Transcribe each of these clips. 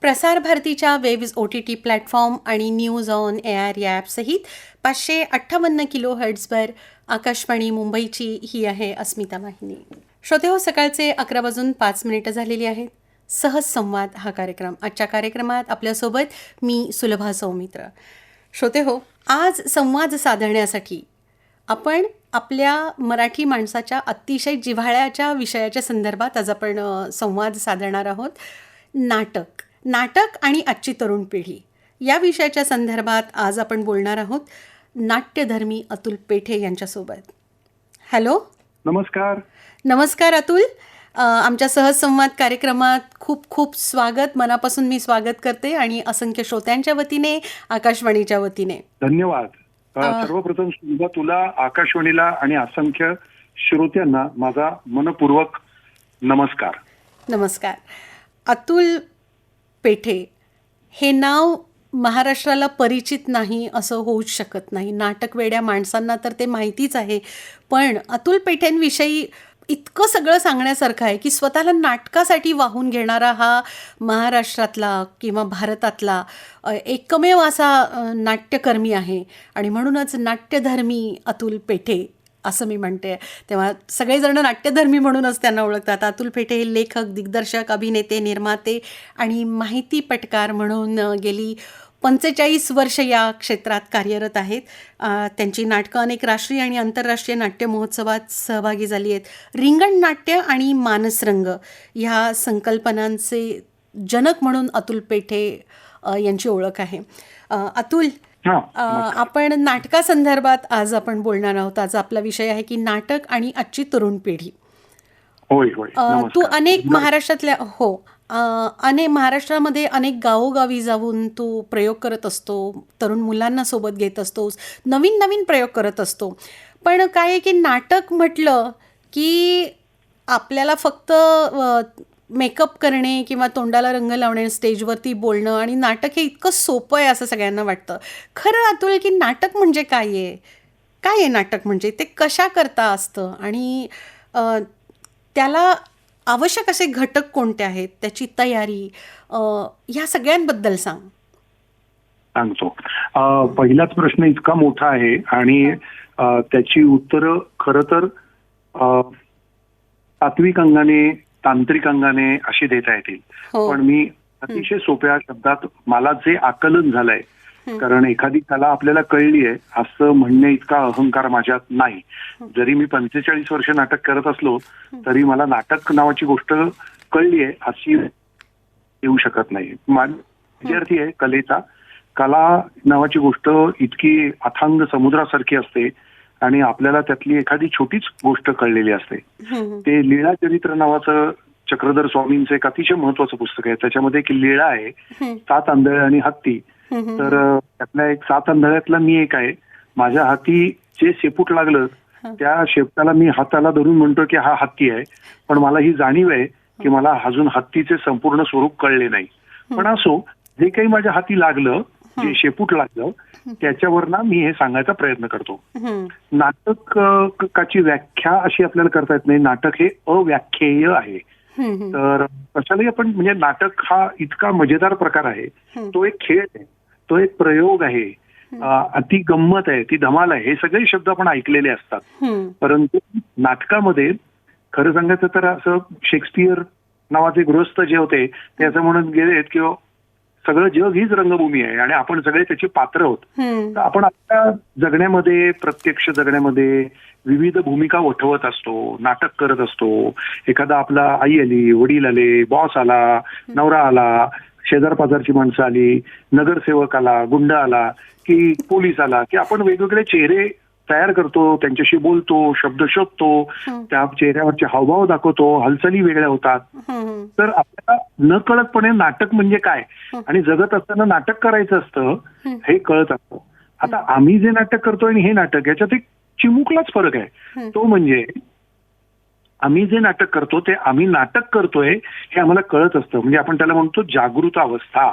प्रसार भारतीच्या waves OTT platform आणि न्यूज ऑन AIR या ॲपसहित 558 किलो हर्ट्झवर आकाशवाणी मुंबईची ही आहे अस्मिता वाहिनी. श्रोते हो, सकाळचे 11:05 झालेली आहेत. सहज संवाद हा कार्यक्रम. आजच्या कार्यक्रमात आपल्यासोबत मी सुलभा सौमित्र. श्रोते हो, आज संवाद साधण्यासाठी आपण आपल्या मराठी माणसाच्या अतिशय जिव्हाळ्याच्या विषयाच्या संदर्भात आज आपण संवाद साधणार आहोत. नाटक आणि आजची तरुण पिढी या विषयाच्या संदर्भात आज आपण बोलणार आहोत नाट्यधर्मी अतुल पेठे यांच्यासोबत. हॅलो, नमस्कार अतुल. आमच्या सहज संवाद कार्यक्रमात खूप खूप स्वागत. मनापासून मी स्वागत करते आणि असंख्य श्रोत्यांच्या वतीने, आकाशवाणीच्या वतीने धन्यवाद. सर्वप्रथम तुला, आकाशवाणीला आणि असंख्य श्रोत्यांना माझा मनपूर्वक नमस्कार. नमस्कार. अतुल पेठे हे नाव महाराष्ट्राला परिचित नाही असं होऊच शकत नाही. नाटकवेड्या माणसांना तर ते माहितीच आहे, पण अतुल पेठेंविषयी इतकं सगळं सांगण्यासारखं आहे की स्वतःला नाटकासाठी वाहून घेणारा हा महाराष्ट्रातला किंवा भारतातला एकमेव असा नाट्यकर्मी आहे आणि म्हणूनच नाट्यधर्मी अतुल पेठे असं मी म्हणते. तेव्हा सगळेजण नाट्यधर्मी म्हणूनच त्यांना ओळखतात. अतुल पेठे हे लेखक, दिग्दर्शक, अभिनेते, निर्माते आणि माहिती पटकार म्हणून गेली 45 वर्ष या क्षेत्रात कार्यरत आहेत. त्यांची नाटकं अनेक राष्ट्रीय आणि आंतरराष्ट्रीय नाट्य महोत्सवात सहभागी झाली आहेत. रिंगण नाट्य आणि मानसरंग ह्या संकल्पनांचे जनक म्हणून अतुल पेठे यांची ओळख आहे. अतुल, आपण नाटकासंदर्भात आज आपण बोलणार आहोत. आज आपला विषय आहे की नाटक आणि आजची तरुण पिढी. तू अनेक महाराष्ट्रातल्या महाराष्ट्रामध्ये अनेक गावोगावी जाऊन तू प्रयोग करत असतो, तरुण मुलांना सोबत घेत असतोस, नवीन प्रयोग करत असतो. पण काय आहे की नाटक म्हटलं की आपल्याला फक्त मेकअप करणे किंवा तोंडाला रंग लावणे, स्टेजवरती बोलणं आणि नाटक हे इतकं सोपं आहे असं सगळ्यांना वाटतं. खरं अतुल, की नाटक म्हणजे काय आहे नाटक म्हणजे? ते कशा करता असतं आणि त्याला आवश्यक असे घटक कोणते आहेत, त्याची तयारी, ह्या सगळ्यांबद्दल सांगतो. पहिलाच प्रश्न इतका मोठा आहे आणि त्याची उत्तरं खरं तर तात्विक अंगाने, तांत्रिक अंगाने अशी देता येतील. पण मी अतिशय सोप्या शब्दात मला जे आकलन झालंय, कारण एखादी कला आपल्याला कळली आहे असं म्हणणे इतका अहंकार माझ्यात नाही. जरी मी 45 वर्ष नाटक करत असलो तरी मला नाटक नावाची गोष्ट कळली आहे अशी येऊ शकत नाही. विद्यार्थी आहे कलेचा. कला नावाची गोष्ट इतकी अथांग समुद्रासारखी असते आणि आपल्याला त्यातली एखादी छोटीच गोष्ट कळलेली असते. ते लीळा चरित्र नावाचं चक्रधर स्वामींचं एक अतिशय महत्वाचं पुस्तक आहे. त्याच्यामध्ये एक लीळा आहे, 7 आंधळे आणि हत्ती. तर त्यातल्या एक 7 आंधळ्यातला मी एक आहे. माझ्या हाती जे शेपूट लागलं त्या शेपटाला मी हाताला धरून म्हणतो की हा हत्ती आहे, पण मला ही जाणीव आहे की मला अजून हत्तीचे संपूर्ण स्वरूप कळले नाही. पण असो, जे काही माझ्या हाती लागलं, जे शेपूट लागलं, त्याच्यावर ना मी हे सांगायचा प्रयत्न करतो. नाटकाची व्याख्या अशी आपल्याला करता येत नाही. नाटक हे अव्याख्येय आहे. तर कशालाही आपण म्हणजे नाटक हा इतका मजेदार प्रकार आहे. तो एक खेळ आहे, तो एक प्रयोग आहे, ती गंमत आहे, ती धमाल आहे. हे सगळे शब्द आपण ऐकलेले असतात. परंतु नाटकामध्ये खरं सांगायचं तर असं शेक्सपियर नावाचे गृहस्थ जे होते ते असं म्हणून गेलेत की सगळं जग हीच रंगभूमी आहे आणि आपण सगळे त्याची पात्र आहोत. तर आपण आपल्या जगण्यामध्ये, प्रत्यक्ष जगण्यामध्ये विविध भूमिका वठवत असतो, नाटक करत असतो. एखादा आपला आई आली, वडील आले, बॉस आला, नवरा आला, शेजार पाजारची माणसं आली, नगरसेवक आला, गुंड आला की पोलीस आला की आपण वेगवेगळे चेहरे तयार करतो, त्यांच्याशी बोलतो, शब्द शोधतो, त्या चेहऱ्यावरचे हावभाव दाखवतो, हालचाली वेगळ्या होतात. तर आपल्याला न कळतपणे नाटक म्हणजे काय आणि जगत असताना नाटक करायचं असतं हे कळत असतं. आता आम्ही जे नाटक करतोय आणि हे नाटक, याच्यात एक चिमुकलाच फरक आहे. तो म्हणजे आम्ही जे नाटक करतो ते आम्ही नाटक करतोय हे आम्हाला कळत असतं. म्हणजे आपण त्याला म्हणतो जागृत अवस्था.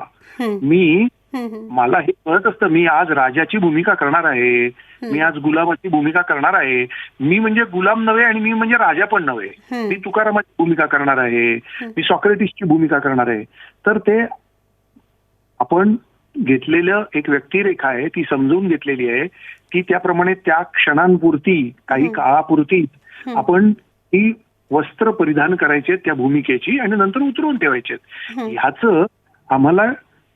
मला हे कळत असतं मी आज राजाची भूमिका करणार आहे, मी आज गुलामाची भूमिका करणार आहे. मी म्हणजे गुलाम नव्हे आणि मी म्हणजे राजा पण नव्हे. मी तुकारामाची भूमिका करणार आहे, मी सॉक्रेटिसची भूमिका करणार आहे. तर ते आपण घेतलेलं एक व्यक्तिरेखा आहे, ती समजून घेतलेली आहे, ती त्याप्रमाणे त्या क्षणांपुरती काही काळापुरती आपण ती वस्त्र परिधान करायचे त्या भूमिकेची आणि नंतर उतरवून ठेवायचे. ह्याचं आम्हाला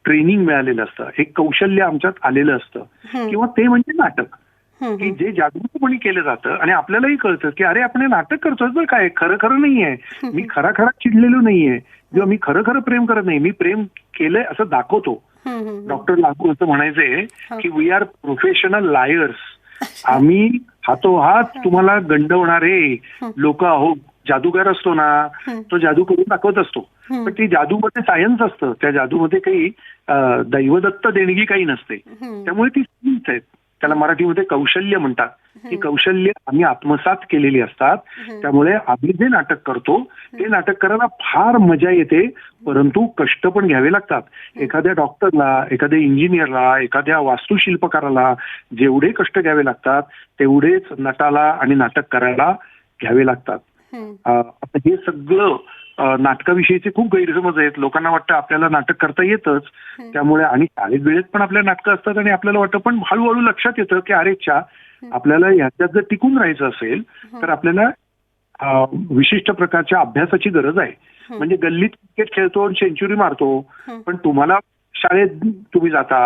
ट्रेनिंग मिळालेलं असतं, एक कौशल्य आमच्यात आलेलं असतं किंवा ते म्हणजे नाटक, की जे जागरूकपणे केलं जातं आणि आपल्यालाही कळतं की अरे आपण हे नाटक करतोय बरं, काय खरं खरं नाहीये, मी खरा चिडलेलो नाहीये किंवा मी खरं खरं प्रेम करत नाही, मी प्रेम केलंय असं दाखवतो. डॉक्टर लागू असं म्हणायचंय की वी आर प्रोफेशनल लायर्स. आम्ही हातोहात तुम्हाला गंडवणारे लोक आहोत. जादूगार असतो ना, तो जादू करून दाखवत असतो, पण ती जादूमध्ये सायन्स असतं, त्या जादूमध्ये काही दैवदत्त देणगी काही नसते. त्यामुळे ती सायन्स आहेत, त्याला मराठीमध्ये कौशल्य म्हणतात. ती कौशल्य आम्ही आत्मसात केलेली असतात. त्यामुळे आम्ही जे नाटक करतो ते नाटक करायला फार मजा येते, परंतु कष्ट पण घ्यावे लागतात. एखाद्या डॉक्टरला, एखाद्या इंजिनियरला, एखाद्या वास्तुशिल्पकाराला जेवढे कष्ट घ्यावे लागतात तेवढेच नटाला आणि नाटक करायला घ्यावे लागतात. आता हे सगळं नाटकाविषयीचे खूप गैरसमज आहेत. लोकांना वाटतं आपल्याला नाटक करता येतच, त्यामुळे आणि शाळेत वेळेत पण आपल्या नाटकं असतात आणि आपल्याला वाटतं, पण हळूहळू लक्षात येतं की अरे आपल्याला ह्याच्यात जर टिकून राहायचं असेल तर आपल्याला विशिष्ट प्रकारच्या अभ्यासाची गरज आहे. म्हणजे गल्लीत क्रिकेट खेळतो आणि सेंचुरी मारतो, पण तुम्हाला शाळेत तुम्ही जाता,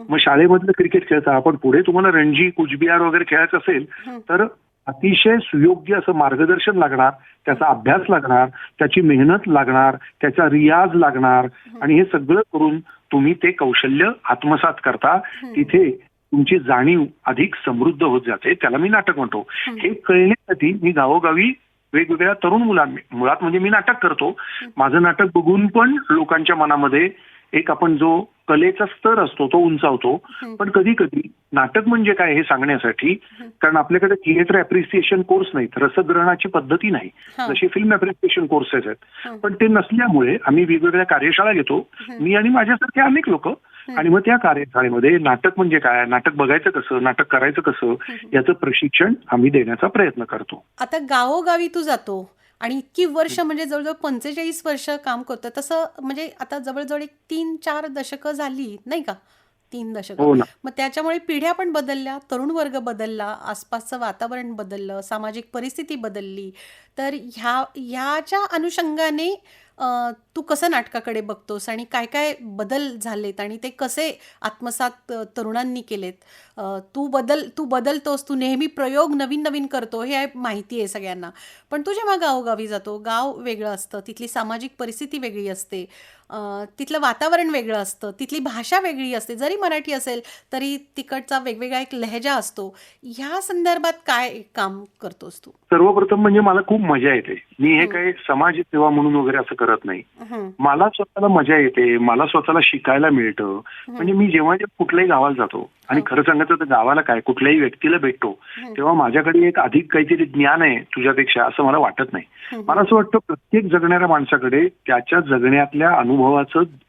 मग शाळेमधलं क्रिकेट खेळता, पण पुढे तुम्हाला रणजी, कुचबिहार वगैरे खेळायचं असेल तर अतिशय सुयोग्य असं मार्गदर्शन लागणार, त्याचा अभ्यास लागणार, त्याची मेहनत लागणार, त्याचा रियाज लागणार आणि हे सगळं करून तुम्ही ते कौशल्य आत्मसात करता. तिथे तुमची जाणीव अधिक समृद्ध होत जाते. त्याला मी नाटक म्हणतो. हे कळण्यासाठी मी गावोगावी वेगवेगळ्या तरुण मुळात म्हणजे मी नाटक करतो. माझं नाटक बघून पण लोकांच्या मनामध्ये एक आपण जो कलेचा स्तर असतो तो उंचावतो. पण कधी कधी नाटक म्हणजे काय हे सांगण्यासाठी, कारण आपल्याकडे थिएटर अप्रिसिएशन कोर्स नाहीत, रसग्रहणाची पद्धती नाही, जशी फिल्म अप्रिसिएशन कोर्सेस आहेत. पण ते नसल्यामुळे आम्ही वेगवेगळ्या कार्यशाळा घेतो, मी आणि माझ्यासारखे अनेक लोक. आणि मग त्या कार्यशाळेमध्ये नाटक म्हणजे काय, नाटक बघायचं कसं, नाटक करायचं कसं, याचं प्रशिक्षण आम्ही देण्याचा प्रयत्न करतो. आता गावोगावी तू जातो आणि इतकी वर्ष म्हणजे जवळजवळ 45 वर्ष काम करतो, तसं म्हणजे आता जवळजवळ एक 3-4 दशकं झाली नाही का, 3 दशकं. हो ना. मग त्याच्यामुळे पिढ्या पण बदलल्या, तरुण वर्ग बदलला, आसपासचं वातावरण बदललं, सामाजिक परिस्थिती बदलली. तर ह्याच्या अनुषंगाने तू कसं नाटकाकडे बघतोस आणि काय काय बदल झालेत आणि ते कसे आत्मसात तरुणांनी केलेत? तू बदलतोस, तू नेहमी प्रयोग नवीन नवीन करतो, हे माहिती आहे सगळ्यांना. पण तू जेव्हा गावोगावी जातो, गाव वेगळं असतं, तिथली सामाजिक परिस्थिती वेगळी असते, तिथलं वातावरण वेगळं असतं, तिथली भाषा वेगळी असते. जरी मराठी असेल तरी तिकडचा वेगवेगळा एक लहेजा असतो. ह्या संदर्भात काय काम करतोस तू? सर्वप्रथम म्हणजे मला खूप मजा येते. मी हे काही समाज सेवा म्हणून वगैरे असं करत नाही. मला स्वतःला मजा येते, मला स्वतःला शिकायला मिळतं. म्हणजे मी जेव्हा कुठल्याही गावाला जातो आणि खरं सांगायचं तर गावाला काय, कुठल्याही व्यक्तीला भेटतो, तेव्हा माझ्याकडे एक अधिक काहीतरी ज्ञान आहे तुझ्यापेक्षा असं मला वाटत नाही. मला असं वाटतं प्रत्येक जगणाऱ्या माणसाकडे त्याच्या जगण्यातल्या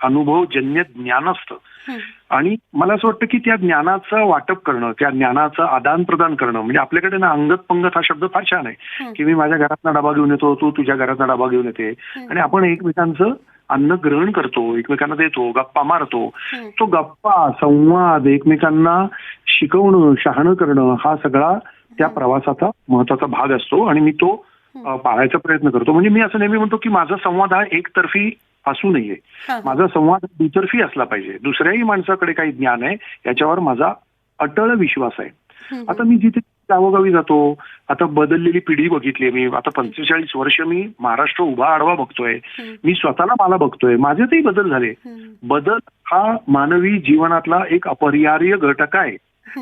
अनुभवजन्य ज्ञान असतं आणि मला असं वाटतं की त्या ज्ञानाचं वाटप करणं, त्या ज्ञानाचं आदान प्रदान करणं, म्हणजे आपल्याकडे ना अंगत पंगत हा शब्द फार छान आहे की मी माझ्या घरातला डबा घेऊन येतो, तू तुझ्या घरातला डबा घेऊन येते आणि आपण एकमेकांचं अन्न ग्रहण करतो, एकमेकांना देतो, गप्पा मारतो. तो गप्पा, संवाद, एकमेकांना शिकवणं, शहाणं करणं हा सगळा त्या प्रवासाचा महत्वाचा भाग असतो आणि मी तो पाळायचा प्रयत्न करतो. म्हणजे मी असं नेहमी म्हणतो की माझा संवाद हा एकतर्फी असू नये, माझा संवाद दुतर्फी असला पाहिजे. दुसऱ्याही माणसाकडे काही ज्ञान आहे याच्यावर माझा अटळ विश्वास आहे. आता मी जिथे गावोगावी जातो, आता बदललेली पिढी बघितली मी. आता 45 वर्ष मी महाराष्ट्र उभा आडवा बघतोय, मी स्वतःला मला बघतोय, माझ्यातही बदल झाले. बदल हा मानवी जीवनातला एक अपरिहार्य घटक आहे.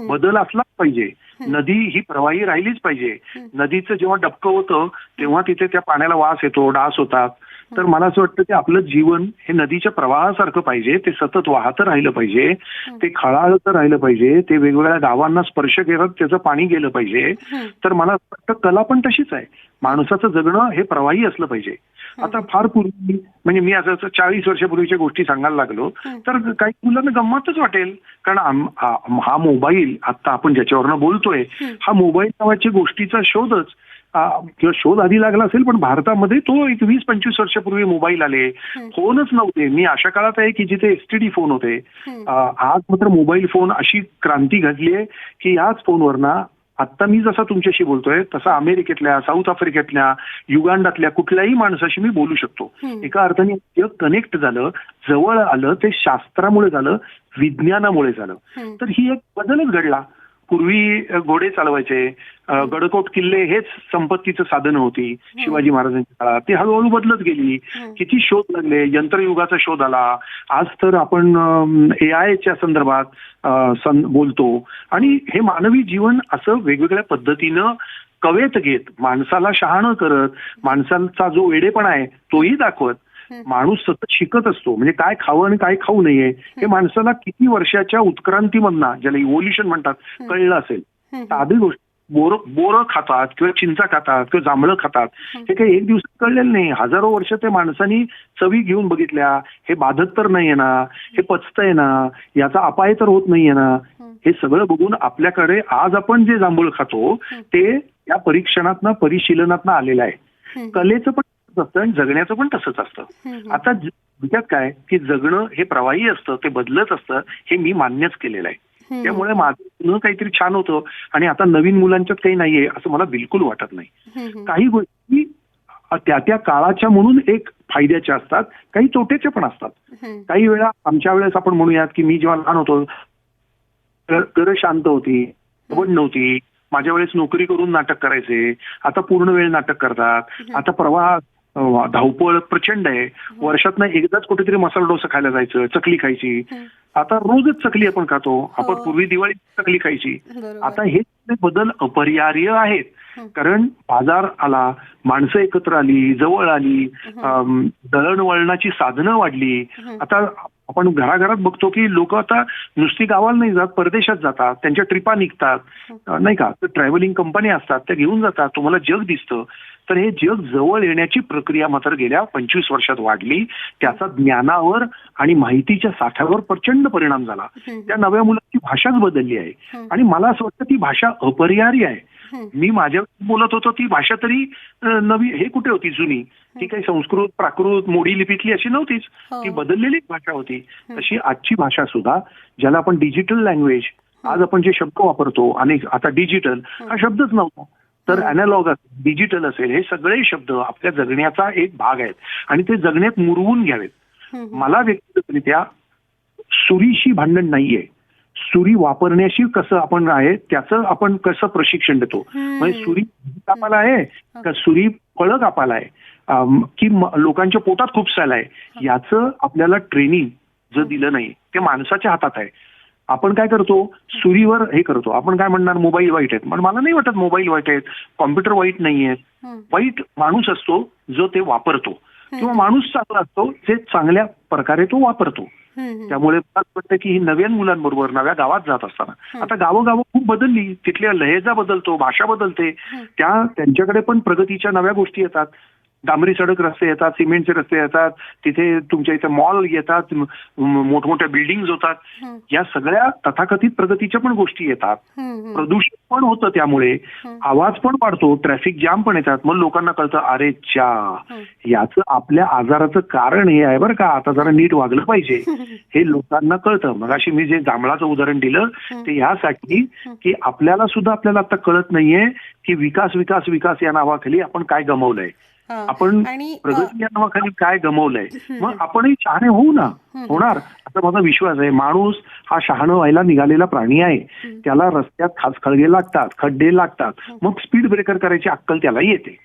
बदल असलाच पाहिजे. नदी ही प्रवाही राहिलीच पाहिजे. नदीचं जेव्हा डबकं होतं तेव्हा तिथे त्या पाण्याला वास येतो, डास होतात. तर मला असं वाटतं की आपलं जीवन हे नदीच्या प्रवाहासारखं पाहिजे, ते सतत वाहतं राहिलं पाहिजे, ते खळाळतं राहिलं पाहिजे, ते वेगवेगळ्या गावांना स्पर्श करत त्याचं पाणी गेलं पाहिजे. तर मला असं वाटतं कला पण तशीच आहे. माणसाचं जगणं हे प्रवाही असलं पाहिजे. आता फार पूर्वी म्हणजे मी असं 40 वर्षापूर्वीच्या गोष्टी सांगायला लागलो तर काही मुलांना गंमतच वाटेल, कारण हा मोबाईल आता आपण ज्याच्यावरनं बोलतोय, हा मोबाईल नावाच्या गोष्टीचा शोधच किंवा शोध आधी लागला असेल, पण भारतामध्ये तो एक 20-25 वर्षापूर्वी मोबाईल आले, फोनच नव्हते. मी अशा काळात आहे की जिथे एसटीडी फोन होते. आज मात्र मोबाईल फोन अशी क्रांती घडली आहे की याच फोनवरना आता मी जसा तुमच्याशी बोलतोय तसा अमेरिकेतल्या, साऊथ आफ्रिकेतल्या, युगांडातल्या कुठल्याही माणसाशी मी बोलू शकतो. एका अर्थाने जग कनेक्ट झालं, जवळ आलं. ते शास्त्रामुळे झालं, विज्ञानामुळे झालं. तर ही एक बदलच घडला. पूर्वी घोडे चालवायचे, गडकोट किल्ले हेच संपत्तीचं साधन होती शिवाजी महाराजांच्या काळात. ती हळूहळू बदलत गेली. किती शोध लागले, यंत्रयुगाचा शोध आला. आज तर आपण AI च्या संदर्भात बोलतो. आणि हे मानवी जीवन असं वेगवेगळ्या पद्धतीनं कवेत घेत, माणसाला शहाणं करत, माणसाचा जो वेडेपणा आहे तोही दाखवत, माणूस सतत शिकत असतो. म्हणजे काय खावं आणि काय खाऊ नये हे माणसाला किती वर्षाच्या उत्क्रांतीमधनं, ज्याला इव्होल्युशन म्हणतात, कळलं असेल. साधी गोष्ट, बोरं खातात किंवा चिंचा खातात किंवा जांभळं खातात, हे काही एक दिवसात कळलेलं नाही. हजारो वर्ष ते माणसांनी चवी घेऊन बघितल्या. हे बाधत तर नाहीये ना, हे पचतंय ना, याचा अपाय तर होत नाहीये ना, हे सगळं बघून आपल्याकडे आज आपण जे जांभूळ खातो ते या परीक्षणातनं, परिशीलनातनं आलेलं आहे. कलेचं पण असतं आणि जगण्याचं पण तसंच असतं. आता विचार काय की जगणं हे प्रवाही असतं, ते बदलत असतं, हे मी मान्यच केलेलं आहे. त्यामुळे माझं काहीतरी छान होतं आणि आता नवीन मुलांच्यात काही नाहीये असं मला बिलकुल वाटत नाही. काही गोष्टी त्या त्या काळाच्या म्हणून एक फायद्याच्या असतात, काही तोट्याच्या पण असतात. काही वेळा आमच्या वेळेस आपण म्हणूयात की मी जेव्हा लहान होतो घर शांत होती, आवड नव्हती. माझ्या वेळेस नोकरी करून नाटक करायचे, आता पूर्ण वेळ नाटक करतात. आता प्रवाह, धावपळ प्रचंड आहे. वर्षातनं एकदाच कुठेतरी मसाला डोसा खायला जायचं, चकली खायची. आता रोजच चकली आपण खातो. आपण पूर्वी दिवाळी चकली खायची. आता हे बदल अपरिहार्य आहेत. कारण बाजार आला, माणसं एकत्र आली, जवळ आली, दळणवळणाची साधनं वाढली. आता आपण घराघरात बघतो की लोक आता नुसती गावाला नाही जात, परदेशात जातात, त्यांच्या ट्रिपा निघतात, नाही का. तर ट्रॅव्हलिंग कंपन्या असतात, त्या घेऊन जातात, तुम्हाला जग दिसतं. तर हे जग जवळ येण्याची प्रक्रिया मात्र गेल्या 25 वर्षात वाढली. त्याचा ज्ञानावर आणि माहितीच्या साठ्यावर प्रचंड परिणाम झाला. त्या नव्या मुलांची भाषाच बदलली आहे आणि मला असं वाटतं ती भाषा अपरिहार्य आहे. मी माझ्या बोलत होतो ती भाषा तरी नवी, हे कुठे होती जुनी? ती काही संस्कृत, प्राकृत, मोडी लिपीतली अशी नव्हतीच. ती बदललेली भाषा होती. तशी आजची भाषा सुद्धा, ज्याला आपण डिजिटल लँग्वेज, आज आपण जे शब्द वापरतो आणि आता डिजिटल हा शब्दच नव्हता. तर अॅनालॉग असेल, डिजिटल असेल, हे सगळे शब्द आपल्या जगण्याचा एक भाग आहेत आणि ते जगण्यात मुरवून घ्यावेत. मला व्यक्तिगतरित्या सुरीशी भांडण नाहीये. सुरी वापरण्याशी कसं आपण आहे त्याचं आपण कसं प्रशिक्षण देतो. म्हणजे सुरी कापायला आहे का सुरी फळं कापायला आहे की लोकांच्या पोटात खुपसायला आहे, याचं आपल्याला ट्रेनिंग जर दिलं नाही ते माणसाच्या हातात आहे. आपण काय करतो, सुरीवर हे करतो. आपण काय म्हणणार, मोबाईल वाईट आहेत. पण मला नाही वाटत मोबाईल वाईट आहेत, कॉम्प्युटर वाईट नाहीयेत. वाईट माणूस असतो जो ते वापरतो, किंवा माणूस चांगला असतो जे चांगल्या प्रकारे तो वापरतो. त्यामुळे मला वाटतं की ही नव्या मुलांबरोबर नव्या गावात जात असताना, आता गावोगाव खूप बदलली, तिथल्या लहेजा बदलतो, भाषा बदलते, त्यांच्याकडे पण प्रगतीच्या नव्या गोष्टी येतात. डांबरी सडक रस्ते येतात, सिमेंटचे रस्ते येतात, तिथे तुमच्या इथे मॉल येतात, मोठमोठ्या बिल्डिंग होतात. या सगळ्या तथाकथित प्रगतीच्या पण गोष्टी येतात. प्रदूषण पण होतं, त्यामुळे आवाज पण वाढतो, ट्रॅफिक जाम पण येतात. मग लोकांना कळतं अरे च्या, याचं आपल्या आजाराचं कारण हे आहे बरं का, आता जरा नीट वागलं पाहिजे, हे लोकांना कळतं. मग अशी मी जे जांभळाचं उदाहरण दिलं ते यासाठी की आपल्याला सुद्धा आपल्याला आता कळत नाहीये की विकास विकास विकास या नावाखाली आपण काय गमावलंय, आपण प्रगती या नावाखाली काय गमावलंय. मग आपणही शहाणे होऊ ना, होणार असा माझा विश्वास आहे. माणूस हा शहाणं व्हायला निघालेला प्राणी आहे. त्याला रस्त्यात खाचखळगे लागतात, खड्डे लागतात, मग स्पीड ब्रेकर करायची अक्कल त्याला येते.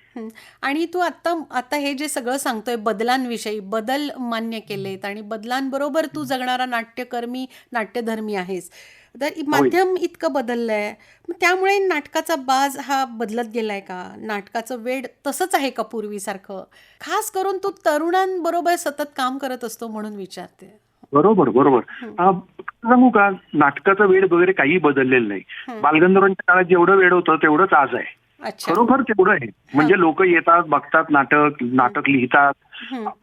आणि तू आता हे जे सगळं सांगतोय बदलांविषयी, बदल मान्य केलेत आणि बदलांबरोबर तू जगणारा नाट्यकर्मी, नाट्यधर्मी आहेस. तर माध्यम इतकं बदललंय, मग त्यामुळे नाटकाचा बाज हा बदलत गेलाय का? नाटकाचं वेड तसंच आहे का पूर्वीसारखं? खास करून तू तरुणांबरोबर सतत काम करत असतो म्हणून विचारते. बरोबर बरोबर. सांगू का, नाटकाचं वेड वगैरे काही बदललेलं नाही. बालगंधर्वांच्या काळात जेवढं वेड होतं तेवढंच आज आहे. खरोखर तेवढं आहे. म्हणजे लोक येतात, बघतात, नाटक लिहितात.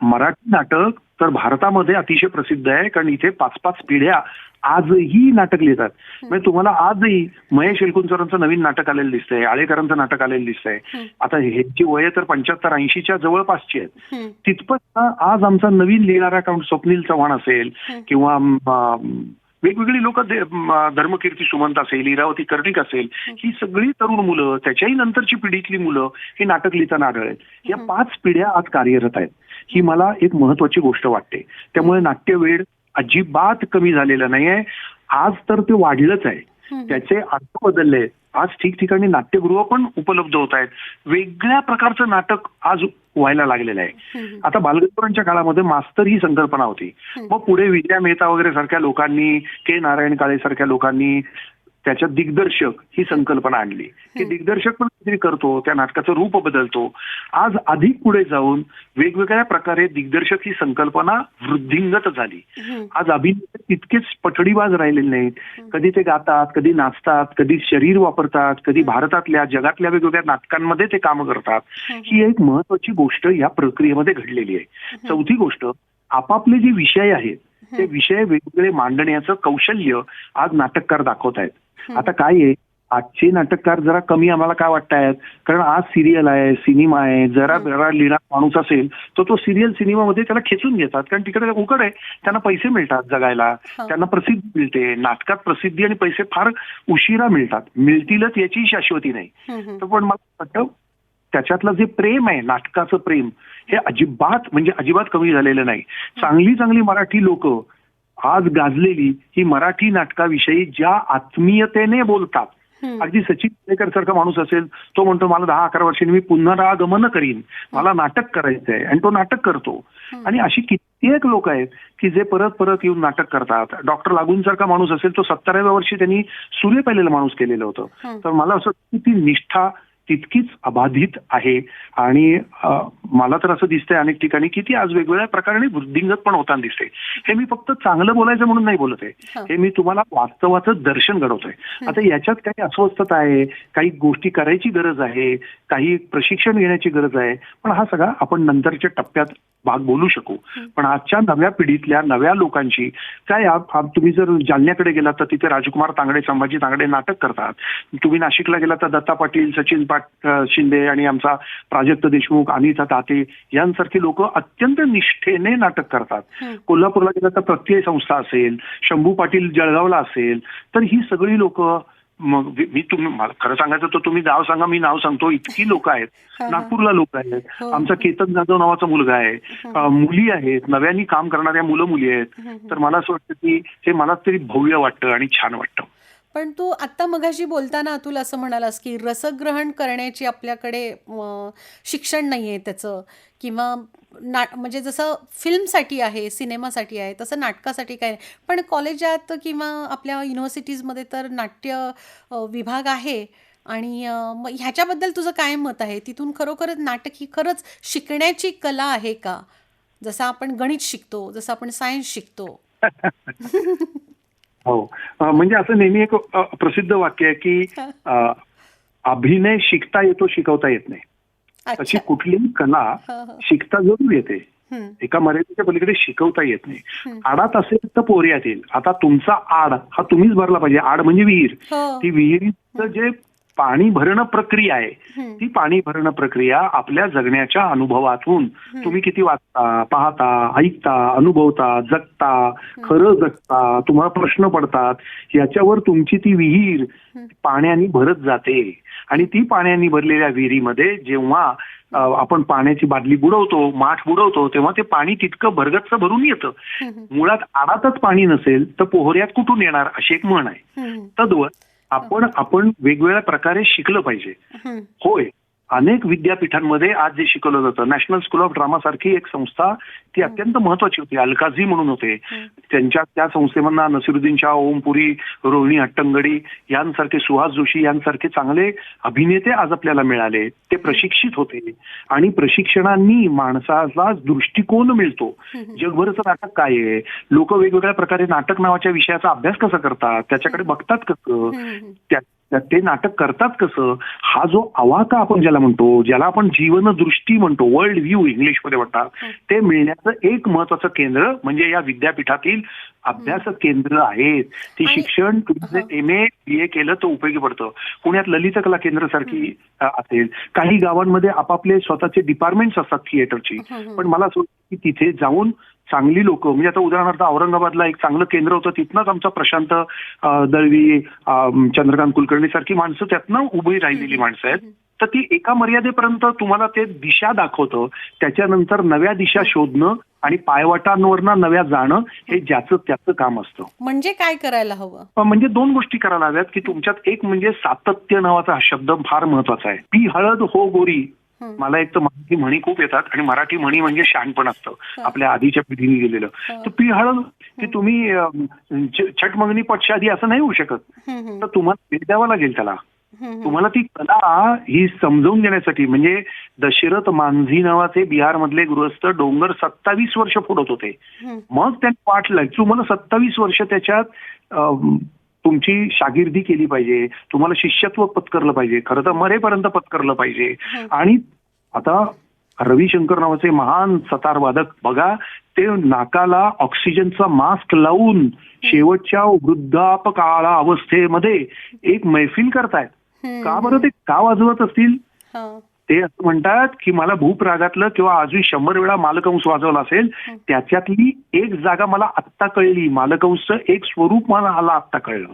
मराठी नाटक तर भारतामध्ये अतिशय प्रसिद्ध आहे, कारण इथे 5-5 पिढ्या आजही नाटक लिहितात. म्हणजे तुम्हाला आजही महेश एलकुंचवारांचं नवीन नाटक आलेलं दिसतंय, आळेकरांचं नाटक आलेलं दिसतंय. आता ह्यांची वय तर 75-80च्या जवळपासची आहेत. तिथपत आज आमचा नवीन लिहिणारा स्वप्नील चव्हाण असेल किंवा वेगवेगळी लोक, धर्मकीर्ती सुमंत असेल, इरावती कर्णिक असेल, ही सगळी तरुण मुलं, त्याच्याही नंतरची पिढीतली मुलं ही नाटक लिहिताना आढळेल. या 5 पिढ्या आज कार्यरत आहेत. ही मला एक महत्वाची गोष्ट वाटते. त्यामुळे नाट्यवेड अजिबात कमी झालेलं नाहीये. आज तर ते वाढलंच आहे. त्याचे अर्थ बदलले. आज ठिकठिकाणी नाट्यगृह पण उपलब्ध होत आहेत. वेगळ्या प्रकारचं नाटक आज व्हायला लागलेलं आहे. आता बालगंधर्वांच्या काळामध्ये मास्तर ही संकल्पना होती. मग पुढे विद्या मेहता वगैरे सारख्या लोकांनी, के नारायण काळे सारख्या लोकांनी त्याच्यात दिग्दर्शक ही संकल्पना आणली की दिग्दर्शक पण काहीतरी करतो, त्या नाटकाचं रूप बदलतो. आज अधिक पुढे जाऊन वेगवेगळ्या प्रकारे दिग्दर्शक ही संकल्पना वृद्धिंगत झाली. आज अभिनेते तितकेच पठडीबाज राहिलेले नाहीत. कधी ते गातात, कधी नाचतात, कधी शरीर वापरतात, कधी भारतातल्या जगातल्या वेगवेगळ्या नाटकांमध्ये ते काम करतात. ही एक महत्वाची गोष्ट या प्रक्रियेमध्ये घडलेली आहे. चौथी गोष्ट, आपापले जे विषय आहेत ते विषय वेगवेगळे मांडण्याचं कौशल्य आज नाटककार दाखवत आहेत. आता काय आहे, आजचे नाटककार जरा कमी आम्हाला काय वाटतायत, कारण आज सिरियल आहे, सिनेमा आहे. जरा लिहिणारा माणूस असेल तर तो सिरियल सिनेमामध्ये त्याला खेचून घेतात, कारण तिकडे उघड आहे, त्यांना पैसे मिळतात जगायला, त्यांना प्रसिद्धी मिळते. नाटकात प्रसिद्धी आणि पैसे फार उशिरा मिळतात, मिळतीलच याची शाश्वती नाही. तर पण मला वाटतं त्याच्यातलं जे प्रेम आहे, नाटकाचं प्रेम, हे अजिबात कमी झालेलं नाही. चांगली चांगली मराठी लोक आज गाजलेली ही मराठी नाटकाविषयी ज्या आत्मीयतेने बोलतात. अगदी सचिन पिळेकर सारखा माणूस असेल, तो म्हणतो मला 10-11 वर्षांनी मी पुनरागमन करीन, मला नाटक करायचंय, आणि तो नाटक करतो. आणि अशी कित्येक लोक आहेत की जे परत परत येऊन नाटक करतात. डॉक्टर लागूंसारखा माणूस असेल, तो 70व्या वर्षी त्यांनी सूर्य पाहिलेलं माणूस केलेलं होतं. तर मला असं ती निष्ठा तितकीच अबाधित आहे. आणि मला तर असं दिसतंय अनेक ठिकाणी की ती आज वेगवेगळ्या प्रकारे वृद्धिंगत पण होताना दिसते. हे मी फक्त चांगलं बोलायचं म्हणून नाही बोलत आहे, हे मी तुम्हाला वास्तवाचं दर्शन घडवतोय. आता याच्यात काही अस्वस्थता आहे, काही गोष्टी करायची गरज आहे, काही प्रशिक्षण घेण्याची गरज आहे, पण हा सगळा आपण नंतरच्या टप्प्यात भाग बोलू शकू. पण आजच्या नव्या पिढीतल्या नव्या लोकांची काय, तुम्ही जर जालन्याकडे गेलात तर तिथे राजकुमार तांगडे, संभाजी तांगडे नाटक करतात. तुम्ही नाशिकला गेलात तर दत्ता पाटील, सचिन शिंदे आणि आमचा प्राजक्त देशमुख, अनिता ताते यांसारखी लोक अत्यंत निष्ठेने नाटक करतात. कोल्हापूरला गेलात तर प्रत्यय संस्था असेल, शंभू पाटील जळगावला असेल, तर ही सगळी लोक, मग मी मला खरं सांगायचं तर तुम्ही नाव सांगा, मी नाव सांगतो, इतकी लोक आहेत. नागपूरला लोक आहेत, आमचा केतन जाधव नावाचा मुलगा आहे, मुली आहेत, नव्याने काम करणाऱ्या मुलं मुली आहेत. तर मला असं वाटतं की हे मला तरी भव्य वाटतं आणि छान वाटतं. पण तू आत्ता मगाशी बोलताना अतुल असं म्हणालास की रसग्रहण करण्याची आपल्याकडे शिक्षण नाही आहे त्याचं, किंवा म्हणजे जसं फिल्मसाठी आहे, सिनेमासाठी आहे, तसं नाटकासाठी काय नाही. पण कॉलेजात किंवा आपल्या युनिव्हर्सिटीजमध्ये तर नाट्य विभाग आहे. आणि मग ह्याच्याबद्दल तुझं काय मत आहे? तिथून खरोखरच नाटक ही खरंच शिकण्याची कला आहे का? जसं आपण गणित शिकतो, जसं आपण सायन्स शिकतो. हो, म्हणजे असं नेहमी एक प्रसिद्ध वाक्य आहे की अभिनय शिकता येतो, शिकवता येत नाही. अशी कुठलीही कला शिकता जरूर येते, एका मर्यादेच्या पलीकडे शिकवता येत नाही. आडात असेल तर पोहऱ्यात येईल. आता तुमचा आड हा तुम्हीच भरला पाहिजे. आड म्हणजे विहीर. ती विहिरीचं जे पाणी भरणं प्रक्रिया आहे, ती पाणी भरणं प्रक्रिया आपल्या जगण्याच्या अनुभवातून तुम्ही किती वाचता, पाहता, ऐकता, अनुभवता, जगता, खरं जगता, तुम्हाला प्रश्न पडतात, याच्यावर तुमची ती विहीर पाण्याने भरत जाते. आणि ती पाण्याने भरलेल्या विहिरीमध्ये जेव्हा आपण पाण्याची बादली बुडवतो, माठ बुडवतो, तेव्हा ते पाणी तितकं भरगच्च भरून येतं. मुळात आडातच पाणी नसेल तर पोहऱ्यात कुठून येणार, अशी एक म्हण आहे. तद्वत आपण वेगवेगळ्या प्रकारे शिकलं पाहिजे. होय, अनेक विद्यापीठांमध्ये आज जे शिकवलं जातं, नॅशनल स्कूल ऑफ ड्रामा सारखी एक संस्था, ती अत्यंत महत्वाची होती. अलकाझी म्हणून होते. त्या संस्थेमधना नसिरुद्दीन शाह, ओमपुरी, रोहिणी हट्टंगडी यांसारखे, सुहास जोशी यांसारखे चांगले अभिनेते आज आपल्याला मिळाले. ते प्रशिक्षित होते आणि प्रशिक्षणांनी माणसाचा दृष्टिकोन मिळतो. जगभरचं नाटक काय आहे, लोक वेगवेगळ्या प्रकारे नाटक नावाच्या विषयाचा अभ्यास कसा करतात, त्याच्याकडे बघतात कसं, ते नाटक करतात कसं, हा जो अवाका आपण ज्याला म्हणतो, ज्याला आपण जीवनदृष्टी म्हणतो, वर्ल्ड व्ह्यू इंग्लिशमध्ये म्हणतात, ते मिळण्याचं एक महत्वाचं केंद्र म्हणजे या विद्यापीठातील अभ्यास केंद्र आहेत. ती शिक्षण MA BA केलं तर उपयोगी पडतं. पुण्यात ललित कला केंद्र सारखी असेल, काही गावांमध्ये आपापले स्वतःचे डिपार्टमेंट्स असतात थिएटरची, पण मला असं वाटतं की तिथे जाऊन चांगली लोक, म्हणजे आता उदाहरणार्थ औरंगाबादला एक चांगलं केंद्र होतं, तिथनंच आमचा प्रशांत दळवी, चंद्रकांत कुलकर्णी सारखी माणसं त्यातनं उभी राहिलेली माणसं आहेत. तर ती एका मर्यादेपर्यंत तुम्हाला ते दिशा दाखवतं, त्याच्यानंतर नव्या दिशा शोधणं आणि पायवाटांवरनं नव्या जाणं हे ज्याचं त्याचं काम असतं. म्हणजे काय करायला हवं? म्हणजे दोन गोष्टी करायला हव्यात की तुमच्यात एक म्हणजे सातत्य नावाचा हा शब्द फार महत्वाचा आहे. पी हळद हो गोरी, मला एक तर मराठी म्हणी खूप येतात आणि मराठी म्हणी म्हणजे शहाणपण असतं आपल्या आधीच्या पिढीने गेलेलं. तर पी हळद की तुम्ही छट मंगनी पटशादी असं नाही होऊ शकत, तर तुम्हाला वेळ द्यावा लागेल त्याला. तुम्हाला ती कला ही समजावून देण्यासाठी, म्हणजे दशरथ मांझी नावाचे बिहारमधले गृहस्थ डोंगर 27 वर्ष फोडत होते, मग त्यांनी पाठ लागली. तुम्हाला 27 वर्ष त्याच्यात तुमची शागिर्दी केली पाहिजे, तुम्हाला शिष्यत्व पत्करलं पाहिजे, खरं तर मरेपर्यंत पत्करलं पाहिजे. आणि आता रविशंकर नावाचे महान सतार वादक बघा, ते नाकाला ऑक्सिजनचा मास्क लावून शेवटच्या वृद्धापकाळ अवस्थेमध्ये एक मैफिल करतायत. का बरं ते का वाजवत असतील? ते असं म्हणतात की मला भूप रागातलं किंवा अजून 100 वेळा मालकंस वाजवला असेल, त्याच्यातली एक जागा मला आत्ता कळली, मालकंसचं एक स्वरूप मला आत्ता कळलं.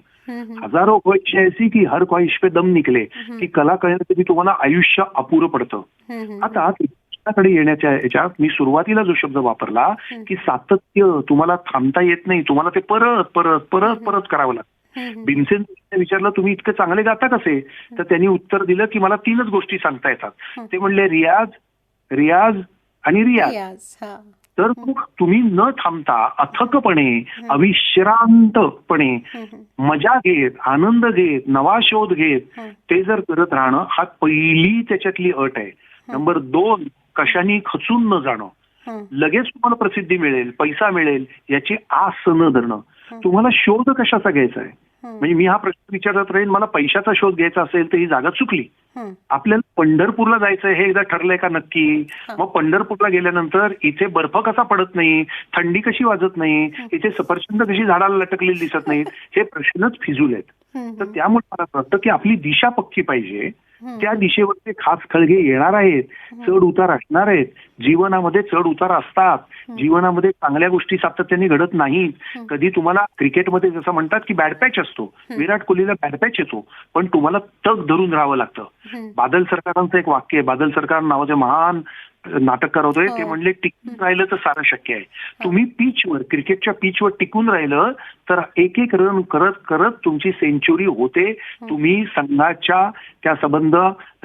हजारो ख्वाहिश ऐसी की हर ख्वाहिश पे दम निकले, की कला कळण्यासाठी तुम्हाला आयुष्य अपुरं पडतं. आता कडे येण्याच्या याच्यात मी सुरुवातीला जो शब्द वापरला की सातत्य, तुम्हाला थांबता येत नाही, तुम्हाला ते परत परत परत परत करावं लागतं. भीमसेन विचारलं तुम्ही इतके चांगले गाता कसे, तर त्यांनी उत्तर दिलं की मला 3च गोष्टी सांगता येतात. ते म्हणले रियाज, रियाज आणि रियाज. तर तुम्ही न थांबता अथकपणे, अविश्रांतपणे मजा घेत, आनंद घेत, नवा शोध घेत ते जर करत राहणं, हा पहिली त्याच्यातली अट आहे. नंबर 2, कशाने खचून न जाणं. लगेच तुम्हाला प्रसिद्धी मिळेल, पैसा मिळेल याची आस न धरणं. तुम्हाला शोध कशाचा घ्यायचा आहे, म्हणजे मी हा प्रश्न विचारत राहीन, मला पैशाचा शोध घ्यायचा असेल तर ही जागा चुकली. आपल्याला पंढरपूरला जायचंय हे एकदा ठरलंय का नक्की? मग पंढरपूरला गेल्यानंतर इथे बर्फ कसा पडत नाही, थंडी कशी वाजत नाही, इथे सफरचंद कशी झाडाला लटकलेली दिसत नाहीत, हे प्रश्नच फिजूल आहेत. तर त्यामुळे मला वाटतं की आपली दिशा पक्की पाहिजे, त्या दिशेवरचे खास खळगे येणार आहेत, चढ उतार असणार आहेत. जीवनामध्ये चढ उतार असतात, जीवनामध्ये चांगल्या गोष्टी सातत्याने घडत नाहीत. कधी तुम्हाला क्रिकेटमध्ये जसं म्हणतात की बॅड पॅच असतो, विराट कोहलीला बॅड पॅच येतो, पण तुम्हाला तग धरून राहावं लागतं. बादल सरकारांचं एक वाक्य आहे, बादल सरकार नावाचे महान नाटककार होते, ते म्हणले टिकून राहिलं तर सारं शक्य आहे. तुम्ही पिचवर, क्रिकेटच्या पिचवर टिकून राहिलं तर एक एक रन करत करत तुमची सेंचुरी होते. तुम्ही संघाच्या त्या संबंध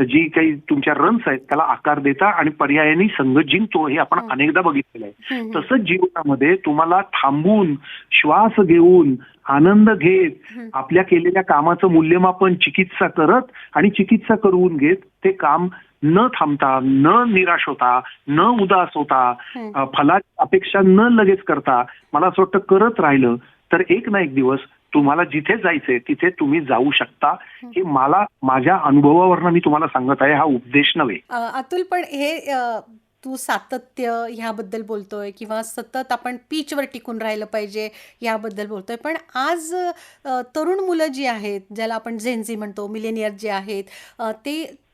जी काही तुमच्या रन्स आहेत त्याला आकार देता आणि पर्यायाने संघ जिंकतो, हे आपण अनेकदा बघितलेलं आहे. तसंच जीवनामध्ये तुम्हाला थांबून, श्वास घेऊन, आनंद घेत, आपल्या केलेल्या कामाचं मूल्यमापन चिकित्सा करत आणि चिकित्सा करून घेत ते काम न थांबता, न निराश होता, न उदास होता, फलाची अपेक्षा न लगेच करता, मला असं वाटतं करत राहिलं तर एक ना एक दिवस तुम्हाला जिथे जायचंय तिथे तुम्ही जाऊ शकता. हे मला माझ्या अनुभवावरनं मी तुम्हाला सांगत आहे, हा उपदेश नव्हे. अतुल, पण हे तू सातत्य ह्याबद्दल बोलतोय किंवा सतत आपण पीचवर टिकून राहिलं पाहिजे याबद्दल बोलतोय, पण आज तरुण मुलं जी आहेत, ज्याला आपण झेनझी म्हणतो, मिलेनियर जे आहेत,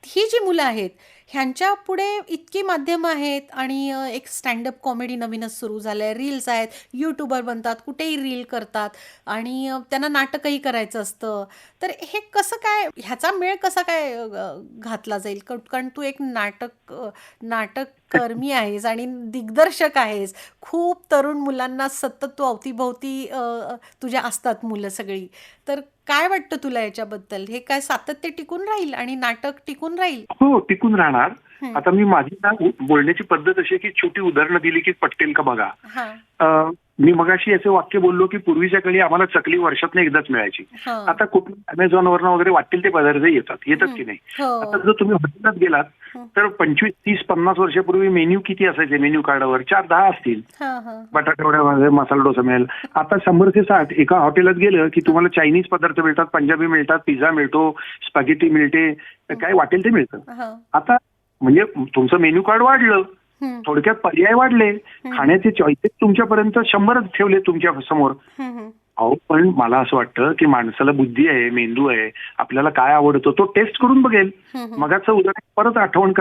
ही जी मुलं आहेत ह्यांच्या पुढे इतकी माध्यमं आहेत आणि एक स्टँडअप कॉमेडी नवीनच सुरू झालं आहे, रील्स आहेत, यूट्यूबर बनतात, कुठेही रील करतात आणि त्यांना नाटकही करायचं असतं. तर हे कसं काय, ह्याचा मेळ कसा काय घातला जाईल? कारण तू एक नाटककर्मी आहेस आणि दिग्दर्शक आहेस. खूप तरुण मुलांना सतत तू अवतीभोवती तुझ्या असतात मुलं सगळी. तर काय वाटतं तुला याच्याबद्दल? हे काय सातत्य टिकून राहील आणि नाटक टिकून राहील? हो, टिकून राहणार. आता मी माझी बोलण्याची पद्धत अशी की छोटी उदाहरणं दिली की पटकेल का बघा. मी मगाशी असे वाक्य बोललो की पूर्वीच्या काळी आम्हाला चकली वर्षातनं एकदाच मिळायची. हा. आता कुठून अमेझॉनवरनं वगैरे वाटतील ते पदार्थ येतात की नाही. हो. आता जर तुम्ही हॉटेलात गेलात तर 25, 30, 50 वर्षापूर्वी मेन्यू किती असायचे मेन्यू कार्डावर 4-10 असतील. हा, हा. बटाटा वड्यामध्ये मसाला डोसा मिळेल. आता 100 ते 60 एका हॉटेलात गेलं की तुम्हाला चायनीज पदार्थ मिळतात, पंजाबी मिळतात, पिझ्झा मिळतो, स्पॅगेटी मिळते, काय वाटेल ते मिळतं. हा. आता म्हणजे तुमचं मेन्यू कार्ड वाढलं, हम्म. थोडक्यात पर्याय वाढले, खाण्याचे चॉईसेस तुमच्यापर्यंत 100 ठेवले तुमच्या समोर. हम्म. अहो पण मला असं वाटतं की माणसाला बुद्धी आहे, मेंदू आहे, आपल्याला काय आवडतं तो टेस्ट करून बघेल. मगाचं उदाहरण परत आठवण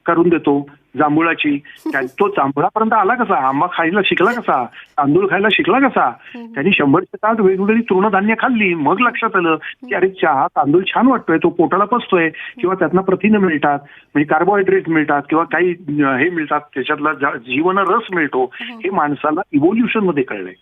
करून देतो जांभुळाची. तो जांभळापर्यंत आला कसा, आंबा खायला शिकला कसा, तांदूळ खायला शिकला कसा, त्यांनी 100 तास वेगवेगळी तृणधान्य खाल्ली, मग लक्षात आलं की अरे चहा तांदूळ छान वाटतोय, तो पोटाला पचतोय, किंवा त्यातनं प्रथिनं मिळतात, म्हणजे कार्बोहायड्रेट मिळतात, किंवा काही हे मिळतात, त्याच्यातला जीवन रस मिळतो. हे माणसाला इव्होल्युशन मध्ये कळलंय.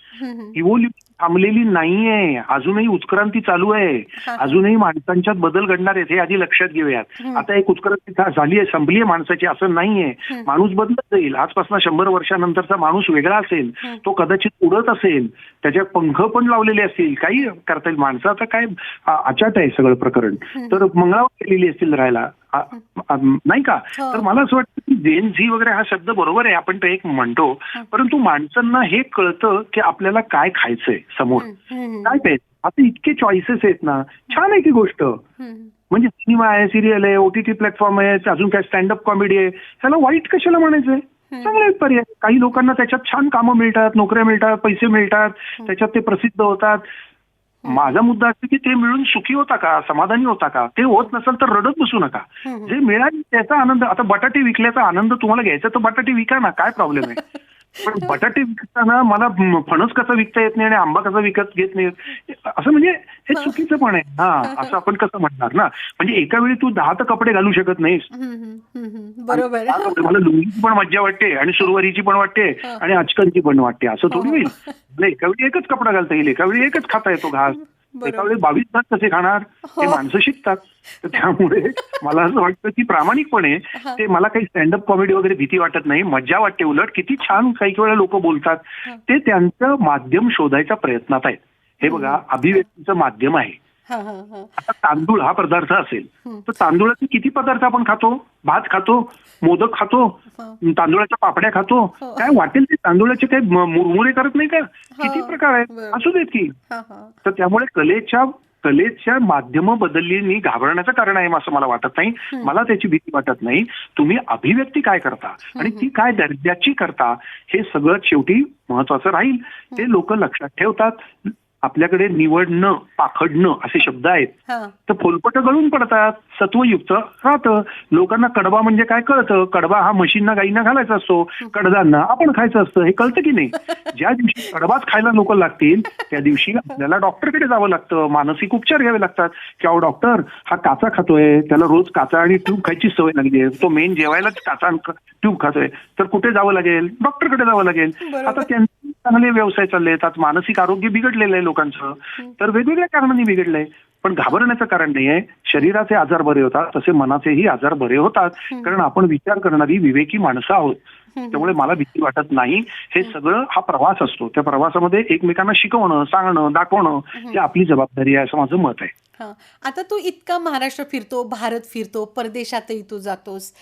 इव्होल्युशन थांबलेली नाहीये, अजूनही उत्क्रांती चालू आहे, अजूनही माणसांच्यात बदल घडणार आहेत, हे आधी लक्षात घेऊयात. आता एक उत्क्रांती झाली आहे, संपली आहे माणसाची असं नाहीये. माणूस बदलत जाईल. आजपासून 100 वर्षानंतरचा माणूस वेगळा असेल, तो कदाचित उडत असेल, त्याच्या पंख पण लावलेले असतील, काही करता येईल. माणसाचं काय अचाट आहे सगळं प्रकरण. तर मंगळावर गेलेली असतील राहायला, नाही का. तर मला असं वाटतं की जेन झी वगैरे हा शब्द बरोबर आहे, आपण ते एक म्हणतो, परंतु माणसांना हे कळतं की आपल्याला काय खायचंय समोर, काय प्यायचं. आता इतके चॉईसेस आहेत ना, छान आहे की गोष्ट. म्हणजे सिनेमा आहे, सिरियल आहे, OTT प्लॅटफॉर्म आहे, अजून काय स्टँडअप कॉमेडी आहे, त्याला वाईट कशाला म्हणायचंय. चांगले आहेत पर्याय. काही लोकांना त्याच्यात छान कामं मिळतात, नोकऱ्या मिळतात, पैसे मिळतात, त्याच्यात ते प्रसिद्ध होतात. माझा मुद्दा असतो की ते मिळून सुखी होता का, समाधानी होता का. ते होत नसेल तर रडत बसू नका. जे मिळाले त्याचा आनंद. आता बटाटे विकल्याचा आनंद तुम्हाला घ्यायचा तर बटाटे विका ना, काय प्रॉब्लेम आहे. पण बटाटे विकताना मला फणस कसा विकता येत नाही आणि आंबा कसा विकत घेत नाही, असं म्हणजे हे चुकीचं पण आहे. असं आपण कसं म्हणणार ना. म्हणजे एका वेळी तू 10 तर कपडे घालू शकत नाहीस. बरोबर. मला लुंगीची पण मज्जा वाटते आणि सुरवारीची पण वाटते आणि अचकनची पण वाटते, असं थोडी होईल. मला एका वेळी एकच कपडा घालता येईल, एका वेळी एकच खाता येतो घास. एका वेळी 22 तास कसे खाणार ते माणसं शिकतात. तर त्यामुळे मला असं वाटतं की प्रामाणिकपणे ते, मला काही स्टँडअप कॉमेडी वगैरे भीती वाटत नाही, मज्जा वाटते. उलट किती छान काही वेळा लोक बोलतात, ते त्यांचं माध्यम शोधायच्या प्रयत्नात आहेत. हे बघा, अभिव्यक्तीचं माध्यम आहे. आता तांदूळ हा पदार्थ असेल तर तांदूळाचे किती पदार्थ आपण खातो. भात खातो, मोदक खातो, तांदूळाच्या पापड्या खातो, काय वाटेल ते. तांदूळाचे काही मुरमुरे करत नाही का, किती प्रकार आहेत, असू देत की. तर त्यामुळे कलेच्या माध्यम बदलली घाबरण्याचं कारण आहे असं मला वाटत नाही. मला त्याची भीती वाटत नाही. तुम्ही अभिव्यक्ती काय करता आणि ती काय दर्जाची करता, हे सगळं शेवटी महत्वाचं राहील. ते लोक लक्षात ठेवतात. आपल्याकडे निवडणं, पाखडणं असे शब्द आहेत, तर फोलपट गळून पडतात, सत्वयुक्त राहतं. लोकांना कडबा म्हणजे काय कळतं. कडबा हा म्हशींना गाईंना घालायचा असतो, कडधान्य आपण खायचं असतं, हे कळतं की नाही. ज्या दिवशी कडबाच खायला लोक लागतील त्या दिवशी आपल्याला डॉक्टरकडे जावं लागतं, मानसिक उपचार घ्यावे लागतात. की अहो डॉक्टर, हा काचा खातोय, त्याला रोज काचा आणि ट्यूब खायची सवय लागली आहे, तो मेन जेवायलाच काचा ट्यूब खातोय, तर कुठे जावं लागेल, डॉक्टरकडे जावं लागेल. आता त्यांचे चांगले व्यवसाय चालले आहेत, मानसिक आरोग्य बिघडलेलं आहे लोकांचं, तर वेगवेगळ्या कारणांनी बिघडलंय. पण घाबरण्याचं कारण नाहीये. शरीराचे आजार बरे होतात तसे मनाचेही आजार बरे होतात, कारण आपण विचार करणारी विवेकी माणसं आहोत. त्यामुळे मला भीती वाटत नाही. हे सगळं हा प्रवास असतो, त्या प्रवासामध्ये एकमेकांना शिकवणं, सांगणं, दाखवणं ही आपली जबाबदारी आहे, असं माझं मत आहे. आता तू इतका महाराष्ट्र फिरतो, भारत फिरतो, परदेशातही तू जातोस,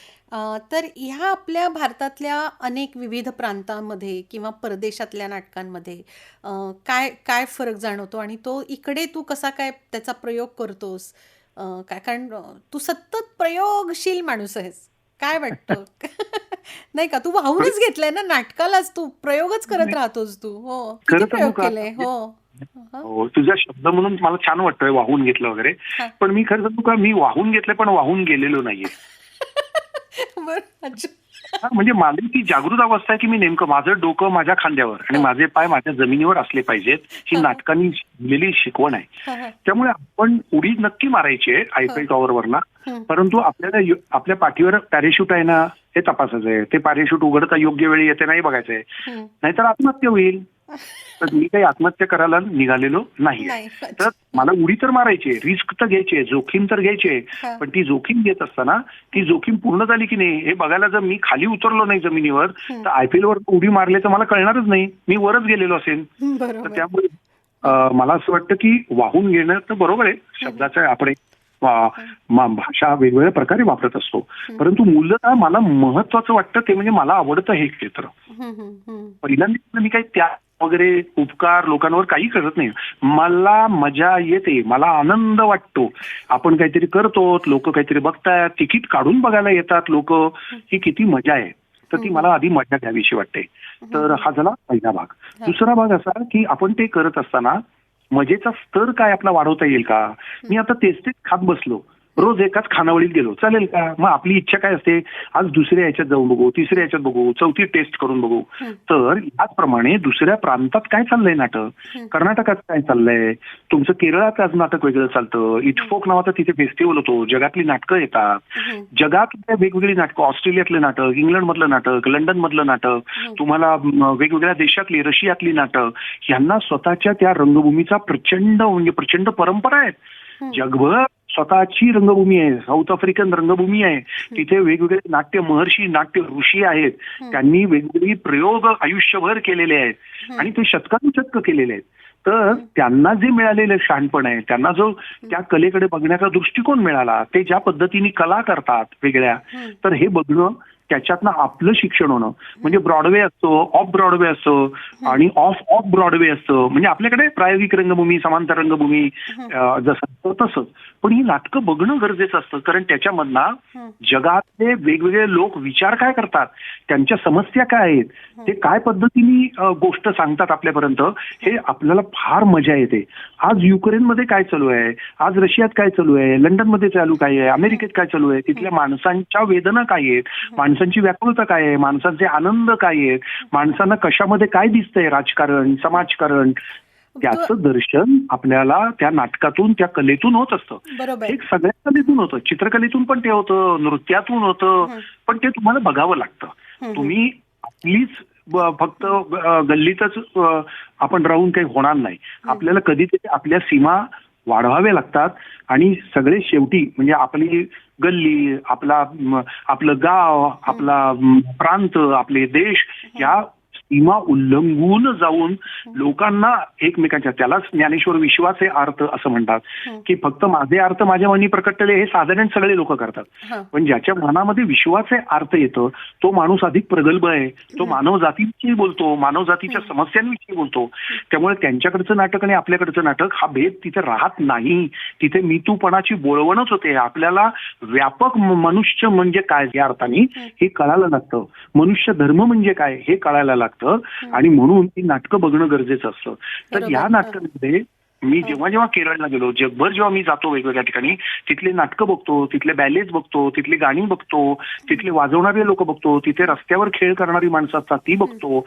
तर ह्या आपल्या भारतातल्या अनेक विविध प्रांतांमध्ये किंवा परदेशातल्या नाटकांमध्ये काय काय फरक जाणवतो आणि तो इकडे तू कसा काय त्याचा प्रयोग करतोस, काय, कारण तू सतत प्रयोगशील माणूस आहेस, काय वाटतं? नाही का, तू वाहूनच घेतलंय ना नाटकालाच, तू प्रयोगच करत राहतोस तू. हो, किती प्रयोग केले. हो, तुझा शब्द म्हणून मला छान वाटतोय वाहून घेतलं वगैरे, पण मी खरं सांगू का, मी वाहून घेतलं पण वाहून गेलेलो नाहीये. म्हणजे माझी ती जागृत अवस्था आहे की मी नेमकं माझं डोकं माझ्या खांद्यावर आणि माझे पाय माझ्या जमिनीवर असले पाहिजेत, ही नाटकांनी दिलेली शिकवण आहे. त्यामुळे आपण उडी नक्की मारायची आहे आयफेल टॉवरवरला, परंतु आपल्याला आपल्या पाठीवर पॅरेशूट आहे ना हे तपासायचं आहे. ते पॅरेशूट उघडता योग्य वेळी येते नाही बघायचंय, नाहीतर आत्महत्या होईल. तर मी काही आत्महत्या करायला निघालेलो नाही. तर मला उडी तर मारायची, रिस्क तर घ्यायची, जोखीम तर घ्यायची, पण ती जोखीम घेत असताना ती जोखीम पूर्ण झाली की नाही हे बघायला जर मी खाली उतरलो नाही जमिनीवर तर IPL वर उडी मारले तर मला कळणारच नाही, मी वरच गेलेलो असेल. तर त्यामुळे मला असं वाटतं की वाहून घेणं तर बरोबर आहे, शब्दाचा आपण एक भाषा वेगवेगळ्या प्रकारे वापरत असतो, परंतु मूलतः मला महत्वाचं वाटतं ते म्हणजे मला आवडतं हे क्षेत्र. पहिल्यांदा मी काही त्या वगैरे उपकार लोकांवर काही करत नाही. मला मजा येते, मला आनंद वाटतो. आपण काहीतरी करतो, लोक काहीतरी बघतायत, तिकीट काढून बघायला येतात लोक, ही किती मजा आहे. तर ती मला आधी मजा घ्यावीशी वाटते. तर हा झाला पहिला भाग. दुसरा भाग असा की आपण ते करत असताना मजेचा स्तर काय आपला वाढवता येईल का. मी आता तेच खात बसलो, रोज एकाच खानावळीत गेलो, चालेल का. मग आपली इच्छा काय असते, आज दुसऱ्या याच्यात जाऊन बघू, तिसऱ्या याच्यात बघू, चौथी टेस्ट करून बघू. तर याचप्रमाणे दुसऱ्या प्रांतात काय चाललंय नाटक, कर्नाटकात काय चाललंय, तुमचं केरळात आज नाटक वेगळं चालतं, इटफोक नावाचा तिथे फेस्टिवल होतो, जगातली नाटकं येतात, जगातल्या वेगवेगळी नाटकं, ऑस्ट्रेलियातलं नाटक, इंग्लंड मधलं नाटक, लंडन मधलं नाटक, तुम्हाला वेगवेगळ्या देशातली, रशियातली नाटक, यांना स्वतःच्या त्या रंगभूमीचा प्रचंड परंपरा आहेत. जगभर स्वतःची रंगभूमी आहे, साऊथ आफ्रिकन रंगभूमी आहे, तिथे वेगवेगळे नाट्य महर्षी, नाट्य ऋषी आहेत, त्यांनी वेगवेगळे प्रयोग आयुष्यभर केलेले आहेत आणि ते शतकानुशतकं केलेले आहेत. तर त्यांना जे मिळालेलं शहाणपण आहे, त्यांना जो त्या कलेकडे बघण्याचा दृष्टिकोन मिळाला, ते ज्या पद्धतीने कला करतात वेगळ्या, तर हे बघणं, त्याच्यातनं आपलं शिक्षण होणं. म्हणजे ब्रॉडवे असतो, ऑफ ब्रॉडवे असतो आणि ऑफ ब्रॉडवे असतं. म्हणजे आपल्याकडे प्रायोगिक रंगभूमी, समांतर रंगभूमी जसं तसंच, पण ही नाटकं बघणं गरजेचं असतं, कारण त्याच्यामधनं जगातले वेगवेगळे लोक विचार काय करतात, त्यांच्या समस्या काय आहेत, ते काय पद्धतीने गोष्ट सांगतात आपल्यापर्यंत, हे आपल्याला फार मजा येते. आज युक्रेनमध्ये काय चालू आहे, आज रशियात काय चालू आहे, लंडनमध्ये चालू काय आहे, अमेरिकेत काय चालू आहे, तिथल्या माणसांच्या वेदना काय आहेत, माणसांची व्याकुळता काय आहे, माणसांचे आनंद काय आहेत, माणसांना कशामध्ये काय दिसतंय, राजकारण, समाजकारण, त्याचं दर्शन आपल्याला त्या नाटकातून, त्या कलेतून होत असतं. हे सगळ्या कलेतून होतं, चित्रकलेतून पण ते होतं, नृत्यातून होतं, पण ते तुम्हाला बघावं लागतं. तुम्ही आपलीच फक्त गल्लीतच आपण राहून काही होणार नाही. आपल्याला कधीतरी आपल्या सीमा वाढवाव्या लागतात आणि सगळे शेवटी म्हणजे आपली गल्ली, आपलं गाव, आपला प्रांत, आपले देश, या सीमा उल्लंघून जाऊन लोकांना एकमेकांच्या, त्यालाच ज्ञानेश्वर विश्वाचे अर्थ असं म्हणतात, की फक्त माझे अर्थ माझ्या मनी प्रकटले हे साधारण सगळे लोक करतात, पण ज्याच्या मनामध्ये विश्वाचे अर्थ येतो तो माणूस अधिक प्रगल्भ आहे, तो मानव जातीविषयी बोलतो, मानव जातीच्या समस्यांविषयी बोलतो. त्यामुळे त्यांच्याकडचं नाटक आणि आपल्याकडचं नाटक हा भेद तिथे राहत नाही. तिथे मीतूपणाची बोळवणच होते. आपल्याला व्यापक मनुष्य म्हणजे काय या अर्थाने हे कळायला लागतं, मनुष्य धर्म म्हणजे काय हे कळायला लागतं, आणि म्हणून ती नाटकं बघणं गरजेचं असतं. तर या नाटकांमध्ये मी जेव्हा केरळला गेलो, जगभर जेव्हा मी जातो वेगवेगळ्या ठिकाणी, तिथले नाटकं बघतो, तिथले बॅलेज बघतो, तिथली गाणी बघतो, तिथले वाजवणारे लोक बघतो, तिथे रस्त्यावर खेळ करणारी माणसं असतात ती बघतो,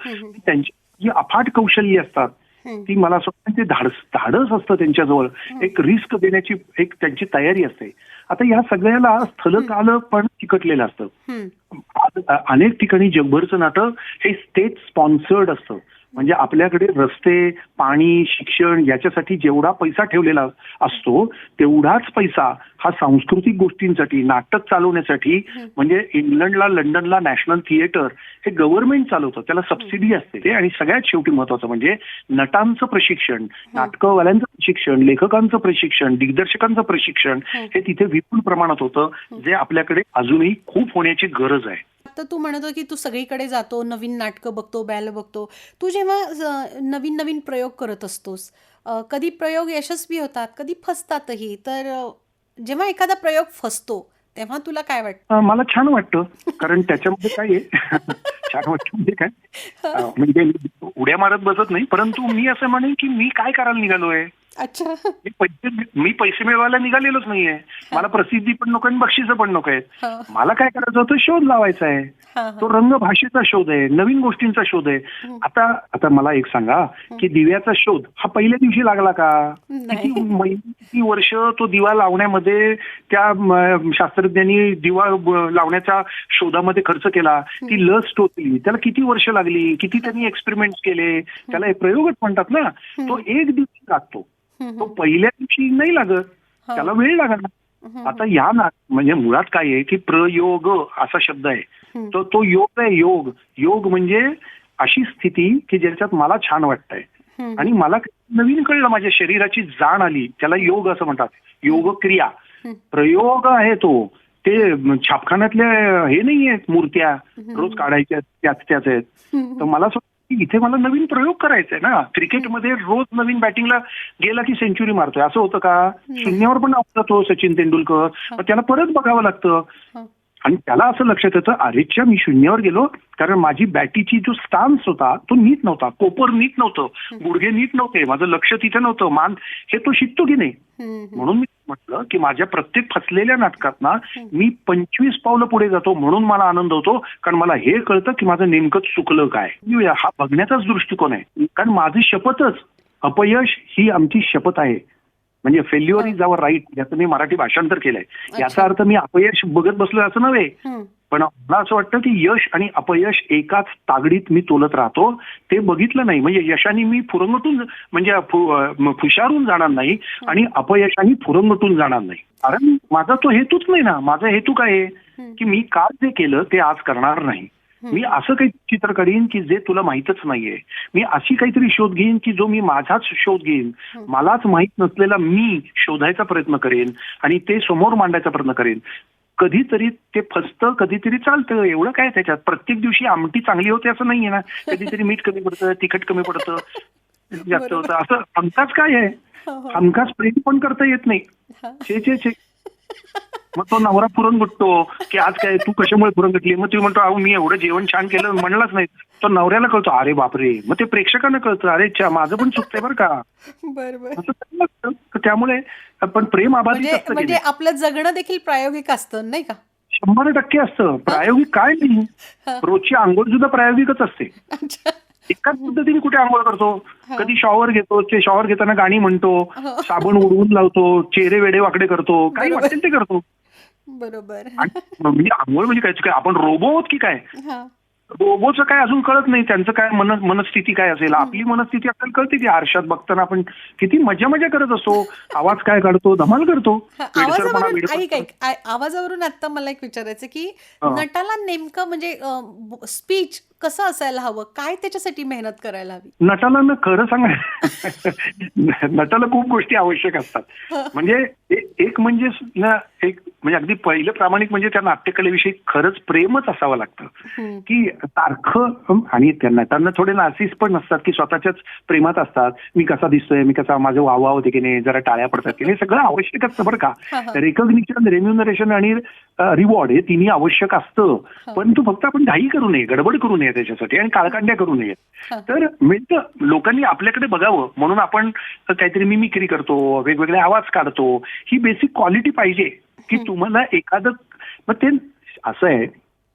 त्यांची जी अफाट कौशल्य असतात ती मला असं वाटतं, ते धाडस असतं त्यांच्याजवळ, एक रिस्क देण्याची एक त्यांची तयारी असते. आता या सगळ्याला स्थलकाल पण चिकटलेलं असतं. अनेक ठिकाणी जगभरचं नाटक हे स्टेट स्पॉन्सर्ड असतं. म्हणजे आपल्याकडे रस्ते, पाणी, शिक्षण याच्यासाठी जेवढा पैसा ठेवलेला असतो तेवढाच पैसा हा सांस्कृतिक गोष्टींसाठी, नाटक चालवण्यासाठी, म्हणजे इंग्लंडला, लंडनला नॅशनल थिएटर हे गव्हर्नमेंट चालवतं, त्याला सबसिडी असते. आणि सगळ्यात शेवटी महत्वाचं म्हणजे नटांचं प्रशिक्षण, नाटकवाल्यांचं प्रशिक्षण, लेखकांचं प्रशिक्षण, दिग्दर्शकांचं प्रशिक्षण हे तिथे विपुल प्रमाणात होतं, जे आपल्याकडे अजूनही खूप होण्याची गरज आहे. तर तू म्हणतो की तू सगळीकडे जातो, नवीन नाटकं बघतो, बॅल बघतो. तू जेव्हा नवीन नवीन प्रयोग करत असतोस, कधी प्रयोग यशस्वी होतात, कधी फसतातही. तर जेव्हा एखादा प्रयोग फसतो तेव्हा तुला काय वाटतं? मला छान वाटतं, कारण त्याच्यामध्ये काय आहे छान वाटतं म्हणजे काय, म्हणजे उड्या मारत बसत नाही, परंतु मी असं म्हणेन की मी काय करायला निघालोय, अच्छा. मी पैसे मिळवायला निघालेलोच नाहीये. मला प्रसिद्धी पण नको आणि बक्षिसं पण नको आहेत. हा मला काय करायचं होतं, शोध लावायचा आहे. हा तो रंग भाषेचा शोध आहे, नवीन गोष्टींचा शोध आहे. आता आता मला एक सांगा की दिव्याचा शोध हा पहिल्या दिवशी लागला का? किती नाही. महिने, किती वर्ष तो दिवा लावण्यामध्ये त्या शास्त्रज्ञांनी दिवा लावण्याच्या शोधामध्ये खर्च केला. ती लस टोचली, त्याला किती वर्ष लागली, किती त्यांनी एक्सपेरिमेंट केले. त्याला एक प्रयोगच म्हणतात ना. तो एक दिवशी लागतो, तो पहिल्या दिवशी नाही लागत, त्याला वेळ लागणार. आता या म्हणजे मुळात काय आहे की प्रयोग असा शब्द आहे, तर तो योग आहे. योग योग म्हणजे अशी स्थिती की ज्याच्यात मला छान वाटतंय आणि मला नवीन कळलं, माझ्या शरीराची जाण आली, त्याला योग असं म्हणतात. योग क्रिया प्रयोग आहे तो. ते छापखान्यातल्या हे नाहीये मूर्त्या रोज काढायच्या त्याच आहेत. तर मला असं की इथे मला नवीन प्रयोग करायचा आहे ना. क्रिकेटमध्ये रोज नवीन बॅटिंगला गेला की सेंचुरी मारतोय असं होतं का? शून्यावर पण तो सचिन तेंडुलकर, मग त्याला परत बघावं लागतं. आणि त्याला असं लक्षात येतं, अरेच्या मी शून्यावर गेलो कारण माझी बॅटीची जो स्टान्स होता तो नीट नव्हता, कोपर नीट नव्हतं, गुडघे नीट नव्हते, माझं लक्ष तिथे नव्हतं, मान हे तो शिकतो की नाही. म्हणून मी म्हटलं की माझ्या प्रत्येक फसलेल्या नाटकात ना मी 25 पावलं पुढे जातो, म्हणून मला आनंद होतो, कारण मला हे कळतं की माझं नेमकं चुकलं काय. हा बघण्याचाच दृष्टिकोन आहे. कारण माझी शपथच, अपयश ही आमची शपथ आहे. म्हणजे फेल्युअर इज अवर राईट, याचं मी मराठी भाषांतर केलंय. याचा अर्थ मी अपयश बघत बसलोय असं नव्हे, पण मला असं वाटतं की यश आणि अपयश एकाच तागडीत मी तोलत राहतो. ते बघितलं नाही म्हणजे यशाने मी फुरंगटून म्हणजे फुशारून जाणार नाही आणि अपयशाने फुरंगटून जाणार नाही. कारण माझा तो हेतूच नाही ना. माझा हेतू काय आहे की मी काल जे केलं ते आज करणार नाही. मी असं काही चित्र काढीन की जे तुला माहीतच नाहीये. मी अशी काहीतरी शोध घेईन की जो मी माझाच शोध घेईन, मलाच माहीत नसलेला मी शोधायचा प्रयत्न करेन आणि ते समोर मांडायचा प्रयत्न करेन. कधीतरी ते फसतं, कधीतरी चालतं, एवढं काय त्याच्यात. प्रत्येक दिवशी आमटी चांगली होते असं नाहीये ना. कधीतरी मीठ कमी पडतं, तिखट कमी पडतं, जास्त होतं. असं हमखास काय आहे, हमखास प्रेम पण करता येत नाही. छे. मग तो नवरा फुरंगटतो की आज काय तू कशामुळे फुरंगटली. मग तुम्ही म्हणतो अहो मी एवढं जेवण छान केलं, म्हणलाच नाही. तो नवऱ्याला कळतो, अरे बापरे. मग ते प्रेक्षकांना कळतं, अरे माझं पण चुकतंय बरं का. असं त्यामुळे पण प्रेम अबाधित असतं. म्हणजे आपलं जगणं देखील प्रायोगिक असतं नाही का? 100% असतं प्रायोगिक. काय नाही, रोजची आंघोळ सुद्धा प्रायोगिकच असते. एकाच पद्धतीने कुठे आंघोळ करतो, कधी शॉवर घेतो, ते शॉवर घेताना गाणी म्हणतो, साबण उडवून लावतो, चेहरे वेडे वाकडे करतो, काही वाटेल ते करतो. बरोबर. म्हणजे आंघोळ म्हणजे काय, आपण रोबो आहोत की काय? रोबोचं काय अजून कळत नाही, त्यांचं काय मनस्थिती काय असेल. आपली मनस्थिती आपल्याला कळते की आरशात बघताना आपण किती मजा करत असतो, आवाज काय काढतो, धमाल करतो. आवाजावरून आता मला एक विचारायचं की नटाला नेमकं म्हणजे स्पीच कसं असायला हवं, काय त्याच्यासाठी मेहनत करायला हवी? नटाला ना खरं सांगा, नटाला खूप गोष्टी आवश्यक असतात. म्हणजे एक म्हणजे ना, एक म्हणजे अगदी पहिलं प्रामाणिक म्हणजे त्या नाट्यकलेविषयी खरंच प्रेमच असावं लागतं की सारखं. आणि त्या नटांना थोडे नार्सिस पण असतात की स्वतःच्याच प्रेमात असतात. मी कसा दिसतोय, मी कसा, माझं वाहवा होते की नाही, जरा टाळ्या पडतात की नाही, सगळं आवश्यक असतं बरं का. रेकॉग्निशन, रेम्युनरेशन आणि रिवॉर्ड हे तिन्ही आवश्यक असतं. पण तू फक्त आपण घाई करू नये, गडबड करू नये त्याच्यासाठी आणि काळकांड्या करू नये. तर मिळतं, लोकांनी आपल्याकडे बघावं म्हणून आपण काहीतरी मिमिक्री करतो, वेगवेगळे आवाज काढतो. ही बेसिक क्वालिटी पाहिजे की तुम्हाला एखादं. मग ते असं आहे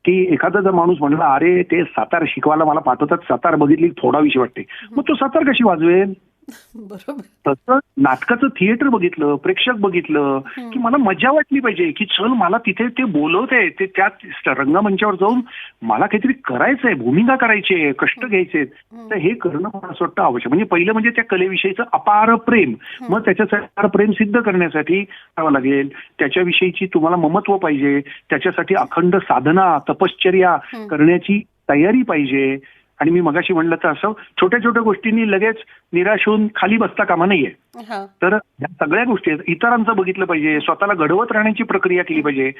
की एखादा जर माणूस म्हणला अरे ते सातार शिकवायला मला पाठवतात, सातार बघितली थोडा विषय वाटते, मग तो सातार कशी वाजवेल? बरोबर. तसं नाटकाचं थिएटर बघितलं, प्रेक्षक बघितलं की मला मजा वाटली पाहिजे की चल मला तिथे ते बोलवत आहे, ते त्या रंगमंचावर जाऊन मला काहीतरी करायचंय, भूमिका करायची आहे, कष्ट घ्यायचे. तर हे करणं मला असं वाटतं आवश्यक. म्हणजे पहिलं म्हणजे त्या कलेविषयीचं अपार प्रेम. मग त्याच्यासाठी अपार प्रेम सिद्ध करण्यासाठी करावं लागेल, त्याच्याविषयीची तुम्हाला ममत्व पाहिजे, त्याच्यासाठी अखंड साधना, तपश्चर्या करण्याची तयारी पाहिजे. आणि मी मगाशी म्हणलं तर असं छोट्या छोट्या गोष्टींनी लगेच निराश होऊन खाली बसता कामा नाहीये. तर या सगळ्या गोष्टी इतरांचं बघितलं पाहिजे, स्वतःला घडवत राहण्याची प्रक्रिया केली पाहिजे.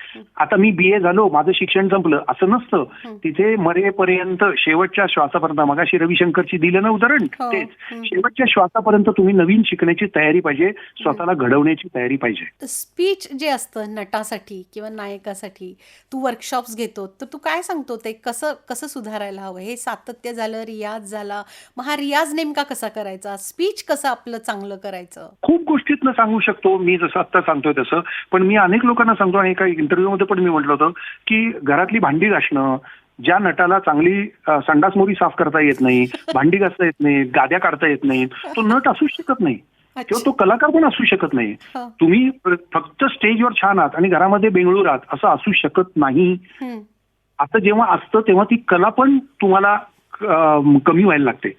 आता मी BA झालो, माझं शिक्षण संपलं असं नसतं. तिथे मरेपर्यंत, शेवटच्या श्वासापर्यंत, मगाशी रविशंकरची दिलं ना उदाहरण, तेच शेवटच्या श्वासापर्यंत तुम्ही नवीन शिकण्याची तयारी पाहिजे, स्वतःला घडवण्याची तयारी पाहिजे. स्पीच जे असतं नटासाठी किंवा नायकासाठी तू वर्कशॉप्स घेतो, तर तू काय सांगतो ते कसं सुधारायला हवं? हे सातत्य झालं, रियाज झाला, मग हा रियाज नेमका कसा करायचा, स्पीच कसं आपलं चांगलं करायचं? करायचं? खूप गोष्टीतनं सांगू शकतो मी, जसं आता सांगतोय तसं. पण मी अनेक लोकांना सांगतो आणि एका इंटरव्ह्यूमध्ये पण मी म्हटलं होतं की घरातली भांडी घासणं, ज्या नटाला चांगली संडास मोरी साफ करता येत नाही, भांडी घासता येत नाही, गाद्या काढता येत नाही, तो नट असूच शकत नाही किंवा तो कलाकार पण असू शकत नाही. तुम्ही फक्त स्टेजवर छान आहात आणि घरामध्ये बेंगळूर आहात असं असू शकत नाही. आता जेव्हा असतं तेव्हा ती कला पण तुम्हाला कमी व्हायला लागते.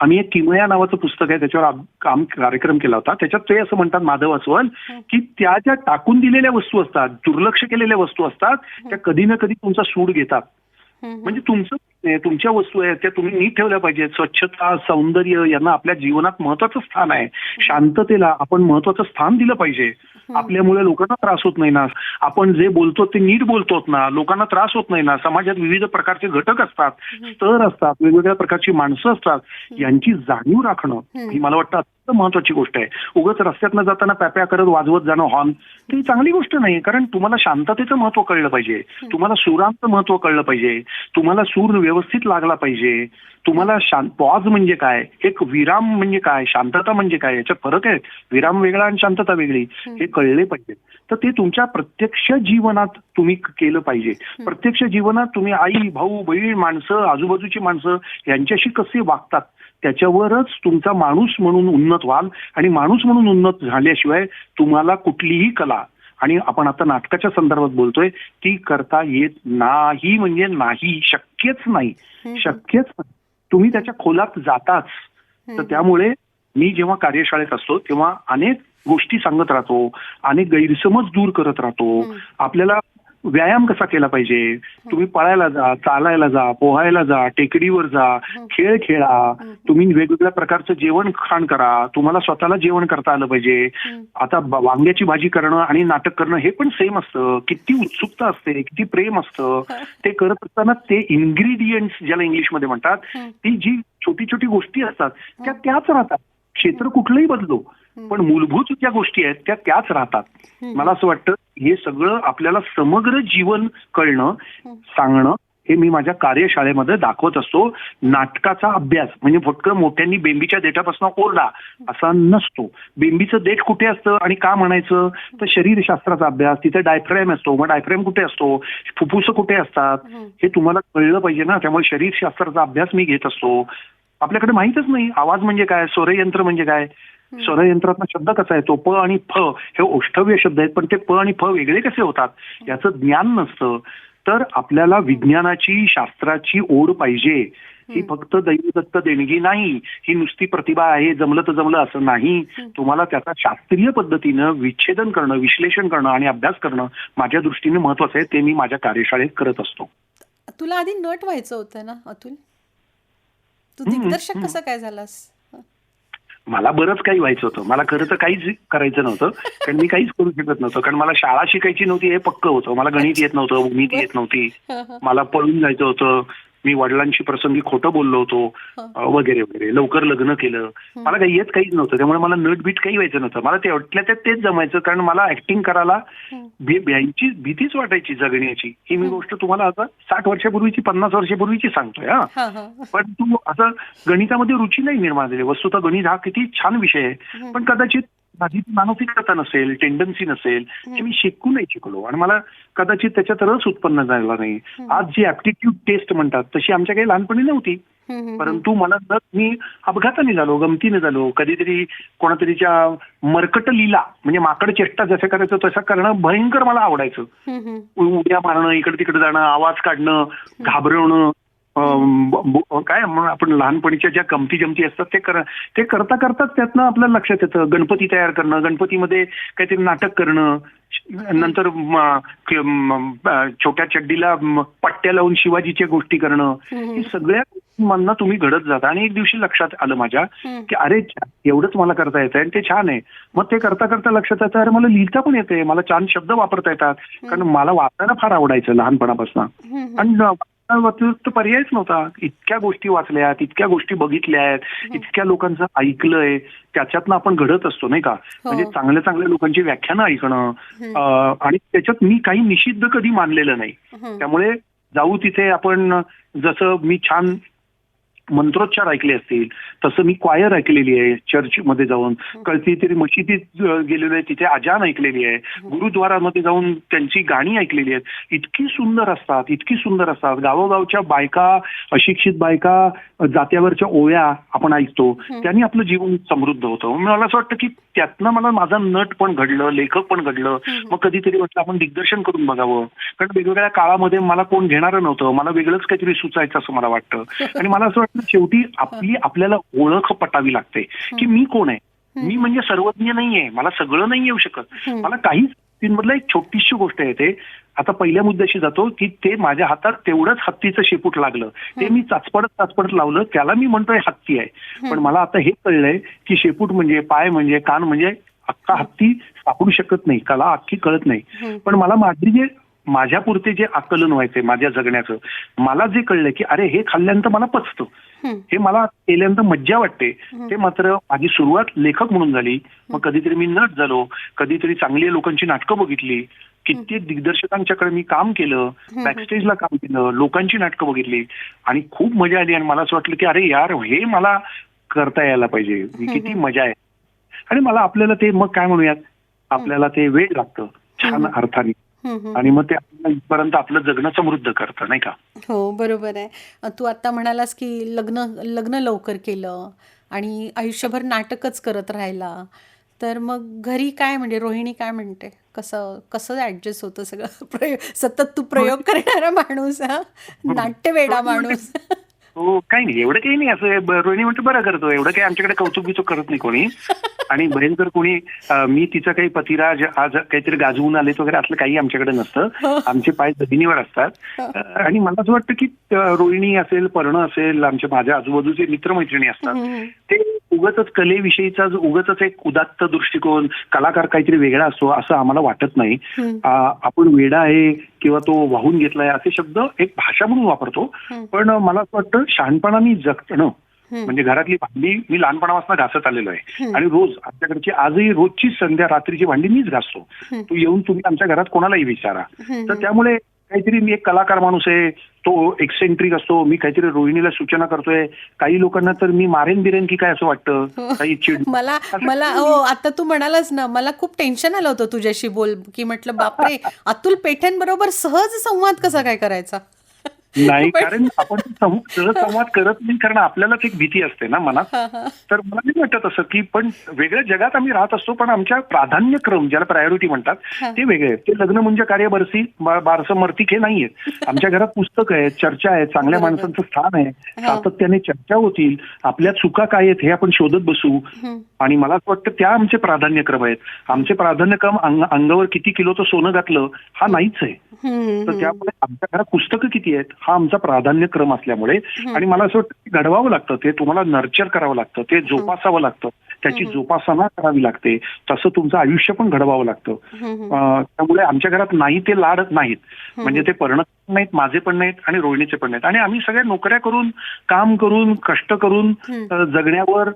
आम्ही एक किमया नावाचं पुस्तक आहे, त्याच्यावर कार्यक्रम केला होता. त्याच्यात ते असं म्हणतात माधव अस्वल की त्या ज्या टाकून दिलेल्या वस्तू असतात, दुर्लक्ष केलेल्या वस्तू असतात, त्या कधी ना कधी तुमचा सूड घेतात. म्हणजे तुमच्या वस्तू आहेत त्या तुम्ही नीट ठेवल्या पाहिजेत. स्वच्छता, सौंदर्य यांना आपल्या जीवनात महत्वाचं स्थान आहे. शांततेला आपण महत्वाचं स्थान दिलं पाहिजे. आपल्यामुळे लोकांना त्रास होत नाही ना, आपण जे बोलतो ते नीट बोलतो ना, लोकांना त्रास होत नाही ना. समाजात विविध प्रकारचे घटक असतात, स्तर असतात, वेगवेगळ्या प्रकारची माणसं असतात, यांची जाणीव राखणं ही मला वाटतं अत्यंत महत्वाची गोष्ट आहे. उगाच रस्त्यातनं जाताना प्याप्या करत वाजवत जाणं हॉर्न, ती चांगली गोष्ट नाही. कारण तुम्हाला शांततेचं महत्व कळलं पाहिजे, तुम्हाला सुरांचं महत्व कळलं पाहिजे, तुम्हाला सूर व्यवस्थित लागला पाहिजे, तुम्हाला पॉज म्हणजे काय, एक विराम म्हणजे काय, शांतता म्हणजे काय, याच्यात फरक आहे. विराम वेगळा आणि शांतता वेगळी, हे कळले पाहिजे. तर ते तुमच्या प्रत्यक्ष जीवनात तुम्ही केलं पाहिजे. प्रत्यक्ष जीवनात तुम्ही आई, भाऊ, बहीण, माणसं, आजूबाजूची माणसं यांच्याशी कसे वागतात त्याच्यावरच तुमचा माणूस म्हणून उन्नत व्हाल. आणि माणूस म्हणून उन्नत झाल्याशिवाय तुम्हाला कुठलीही कला, आणि आपण आता नाटकाच्या संदर्भात बोलतोय, ती करता येत नाही. म्हणजे नाही, शक्यच नाही, शक्यच नाही. तुम्ही त्याच्या खोलात जाताच. तर त्यामुळे मी जेव्हा कार्यशाळेत असतो तेव्हा अनेक गोष्टी सांगत राहतो, अनेक गैरसमज दूर करत राहतो. आपल्याला व्यायाम कसा केला पाहिजे, तुम्ही पळायला जा, चालायला जा, पोहायला जा, टेकडीवर जा, खेळ खेळा, तुम्ही वेगवेगळ्या प्रकारचं जेवण खाण करा, तुम्हाला स्वतःला जेवण करता आलं पाहिजे. आता वांग्याची भाजी करणं आणि नाटक करणं हे पण सेम असतं. किती उत्सुकता असते, किती प्रेम असतं. ते करत असताना ते इन्ग्रेडियंट्स ज्याला इंग्लिशमध्ये म्हणतात, ती जी छोटी छोटी गोष्टी असतात त्या त्याच राहतात. क्षेत्र कुठलंही बदलो, पण मूलभूत ज्या गोष्टी आहेत त्या त्याच राहतात. मला असं वाटतं हे सगळं आपल्याला समग्र जीवन कळणं, सांगणं, हे मी माझ्या कार्यशाळेमध्ये दाखवत असतो. नाटकाचा अभ्यास म्हणजे फक्त मोठ्यांनी बेंबीच्या देठापासून ओरडा असा नसतो. बेंबीचं देठ कुठे असतं आणि का म्हणायचं, तर शरीरशास्त्राचा अभ्यास, तिथे डायफ्रॅम असतो. मग डायफ्रॅम कुठे असतो, फुफ्फुस कुठे असतात, हे तुम्हाला कळलं पाहिजे ना. त्यामुळे शरीरशास्त्राचा अभ्यास मी घेत असतो. आपल्याकडे माहीतच नाही आवाज म्हणजे काय, स्वरयंत्र म्हणजे काय, स्वरयंत्रातला शब्द कसा येतो, प आणि फ हे ओष्ठव्य शब्द आहेत, पण ते प आणि फ वेगळे कसे होतात याचं ज्ञान नसतं. तर आपल्याला विज्ञानाची, शास्त्राची ओढ पाहिजे. ही फक्त दैवदत्त देणगी नाही, ही नुसती प्रतिभा आहे, जमलं तर जमलं असं नाही. तुम्हाला त्याचा शास्त्रीय पद्धतीनं विच्छेदन करणं, विश्लेषण करणं आणि अभ्यास करणं माझ्या दृष्टीने महत्वाचं आहे. ते मी माझ्या कार्यशाळेत करत असतो. तुला आधी नट व्हायचं होतं ना अतुल, तू दिग्दर्शक कसं काय झालास? मला बरंच काही व्हायचं होतं. मला खरं तर काहीच करायचं नव्हतं, कारण मी काहीच करू शकत नव्हतं. कारण मला शाळा शिकायची नव्हती हे पक्क होतं. मला गणित येत नव्हतं, भूमिती येत नव्हती, मला पळून जायचं होतं, मी वडिलांशी प्रसंगी खोटं बोललो होतो वगैरे वगैरे. लवकर लग्न केलं, मला काही येत काहीच नव्हतं. त्यामुळे मला नटबीट काही व्हायचं नव्हतं. मला तेवढ्या त्यात तेच जमायचं, कारण मला ऍक्टिंग करायला भ्यायची, भीतीच वाटायची जगण्याची. ही मी गोष्ट तुम्हाला आता 60 वर्षापूर्वीची, 50 वर्षापूर्वीची सांगतोय. पण तू असं गणितामध्ये रुची नाही निर्माण झाली. वस्तुतः गणित हा किती छान विषय आहे, पण कदाचित माझी मानसिकता नसेल, टेंडन्सी नसेल, की मी शिकू नाही शिकलो आणि मला कदाचित त्याच्यात रस उत्पन्न झाला नाही. आज जी ऍप्टिट्यूड टेस्ट म्हणतात तशी आमच्या काही लहानपणी नव्हती. परंतु मला मी अपघाताने झालो, गमतीने झालो, कधीतरी कोणातरीच्या मरकट लीला म्हणजे माकड चेष्टा जसं करायचं तसं करणं भयंकर मला आवडायचं. उड्या मारणं, इकडे तिकडे जाणं, आवाज काढणं, घाबरवणं, काय आपण लहानपणीच्या ज्या गमती जमती असतात ते करता करताच त्यातनं आपल्याला लक्षात येतं. गणपती तयार करणं, गणपतीमध्ये काहीतरी नाटक करणं, नंतर छोट्या चड्डीला पट्ट्या लावून शिवाजीच्या गोष्टी करणं, ही सगळ्या मनात तुम्ही घडत जाता. आणि एक दिवशी लक्षात आलं माझ्या की अरे एवढंच मला करता येतंय आणि ते छान आहे. मग ते करता करता लक्षात येतं अरे मला लिहिता पण येते, मला छान शब्द वापरता येतात, कारण मला वाचायला फार आवडायचं लहानपणापासून. आणि पर्यायच नव्हता. इतक्या गोष्टी वाचल्यात, इतक्या गोष्टी बघितल्या आहेत, इतक्या लोकांचं ऐकलंय, त्याच्यातनं आपण घडत असतो नाही का. म्हणजे चांगल्या चांगल्या लोकांची व्याख्यानं ऐकणं, आणि त्याच्यात मी काही निषिद्ध कधी मानलेलं नाही. त्यामुळे जाऊ तिथे आपण, जसं मी छान मंत्रोच्चार ऐकले असतील, तसं मी क्वायर ऐकलेली आहे चर्चमध्ये जाऊन, कधीतरी मशिदीत गेलेलो आहे, तिथे अजान ऐकलेली आहे, गुरुद्वारामध्ये जाऊन त्यांची गाणी ऐकलेली आहेत. इतकी सुंदर असतात, इतकी सुंदर असतात. गावोगावच्या बायका, अशिक्षित बायका, जात्यावरच्या ओव्या आपण ऐकतो, त्यांनी आपलं जीवन समृद्ध होतं. मला असं वाटतं की त्यातनं मला माझा नट पण घडलं, लेखक पण घडलं. मग कधीतरी वाटलं आपण दिग्दर्शन करून बघावं, कारण वेगवेगळ्या काळामध्ये मला कोण घेणारं नव्हतं, मला वेगळंच काहीतरी सुचायचं असं मला वाटतं. आणि मला असं वाटतं शेवटी आपल्याला ओळख पटावी लागते की मी कोण आहे. मी म्हणजे सर्वज्ञ नाहीये, मला सगळं नाही येऊ शकत, मला काही मधलं एक छोटीशी गोष्ट आहे. ते आता पहिल्या मुद्द्याशी जातो की ते माझ्या हातात तेवढंच हत्तीचं शेपूट लागलं, ते मी चाचपडत लावलं, त्याला मी म्हणतोय हत्ती आहे. पण मला आता हे कळलंय की शेपूट म्हणजे, पाय म्हणजे, कान म्हणजे अख्खा हत्ती सापडू शकत नाही, कला अख्खी कळत नाही. पण मला माझ्यापुरते जे आकलन व्हायचंय माझ्या जगण्याचं, मला जे कळलंय की अरे हे खाल्ल्यानंतर मला पचतं, हे मला केल्यानंतर मज्जा वाटते, ते मात्र माझी सुरुवात लेखक म्हणून झाली. मग कधीतरी मी नट झालो, कधीतरी चांगली लोकांची नाटकं बघितली, कित्येक दिग्दर्शकांच्याकडे मी काम केलं, बॅकस्टेजला काम केलं, लोकांची नाटकं बघितली आणि खूप मजा आली. आणि मला असं वाटलं की अरे यार हे मला करता यायला पाहिजे, किती मजा आहे. आणि मला आपल्याला ते मग काय म्हणूयात, आपल्याला ते वेळ लागतं छान अर्थाने, आणि मग ते इथपर्यंत आपलं जगणं समृद्ध करतं, नाही का? हो, बरोबर आहे. तू आता म्हणालास की लग्न लवकर केलं आणि आयुष्यभर नाटकच करत राहिला. तर मग घरी काय म्हणजे रोहिणी काय म्हणते? कसं कसं ऍडजस्ट होतं सगळं? सतत तू प्रयोग करणारा माणूस, हा नाट्यवेडा माणूस. हो, काही नाही, एवढं काही नाही. असं रोहिणी म्हणतो बरं करतो, एवढं काही आमच्याकडे कौतुक बिचूक करत नाही कोणी. आणि भयंकर कोणी मी तिचं काही पतिराज आज काहीतरी गाजवून आलेत वगैरे असलं काही आमच्याकडे नसतं. आमचे पाय जमिनीवर असतात. आणि मला असं वाटतं की रोहिणी असेल, पर्ण असेल, माझ्या आजूबाजूचे मित्रमैत्रिणी असतात, ते उगाचच कलेविषयीचा उगाचच एक उदात्त दृष्टिकोन, कलाकार काहीतरी वेगळा असतो असं आम्हाला वाटत नाही. आपण वेडा आहे किंवा तो वाहून घेतलाय असे शब्द एक भाषा म्हणून वापरतो. पण मला असं वाटतं शहाणपणाने जगणं म्हणजे घरातली भांडी मी लहानपणापासून घासत आलेलो आहे आणि रोज आमच्याकडची आजही रोजची संध्या रात्रीची भांडी मीच घासतो. तू येऊन तुम्ही आमच्या घरात कोणालाही विचारा. तर त्यामुळे काहीतरी मी एक कलाकार माणूस आहे, तो एक्सेंट्रिक असतो. मी काहीतरी रोहिणीला सूचना करतोय, काही लोकांना तर मी मारेन बिरेन की काय असं वाटतं, काही चिड. मला हो, आता तू म्हणालास ना, मला खूप टेन्शन आलं होतं तुझ्याशी बोल की म्हटलं बापरे, अतुल पेठेंबरोबर सहज संवाद कसा काय करायचा. नाही, कारण आपण सहसंवाद करत नाही, कारण आपल्यालाच एक भीती असते ना मनात. तर मला नाही वाटत असं की, पण वेगळ्या जगात आम्ही राहत असतो, पण आमच्या प्राधान्यक्रम ज्याला प्रायोरिटी म्हणतात ते वेगळे. ते लग्न म्हणजे कार्य बारसं मर्तिक हे नाहीये. आमच्या घरात पुस्तक आहे, चर्चा आहे, चांगल्या माणसांचं स्थान आहे, सातत्याने चर्चा होतील, आपल्या चुका काय आहेत हे आपण शोधत बसू. आणि मला असं वाटतं त्या आमचे प्राधान्यक्रम आहेत. आमचे प्राधान्यक्रम अंगावर किती किलोचं सोनं घातलं हा नाहीच आहे. तर त्यामुळे आमच्या घरात पुस्तकं किती आहेत हा आमचा प्राधान्यक्रम असल्यामुळे. आणि मला असं वाटतं की घडवावं लागतं, ते तुम्हाला नर्चर करावं लागतं, ते जोपासावं लागतं, त्याची जोपासना करावी लागते. तसं तुमचं आयुष्य पण घडवावं लागतं. त्यामुळे आमच्या घरात नाही ते लाड नाहीत, म्हणजे ते पर्ण नाहीत, माझे पण नाहीत आणि रोहिणीचे पण नाहीत. आणि आम्ही सगळ्या नोकऱ्या करून, काम करून, कष्ट करून जगण्यावर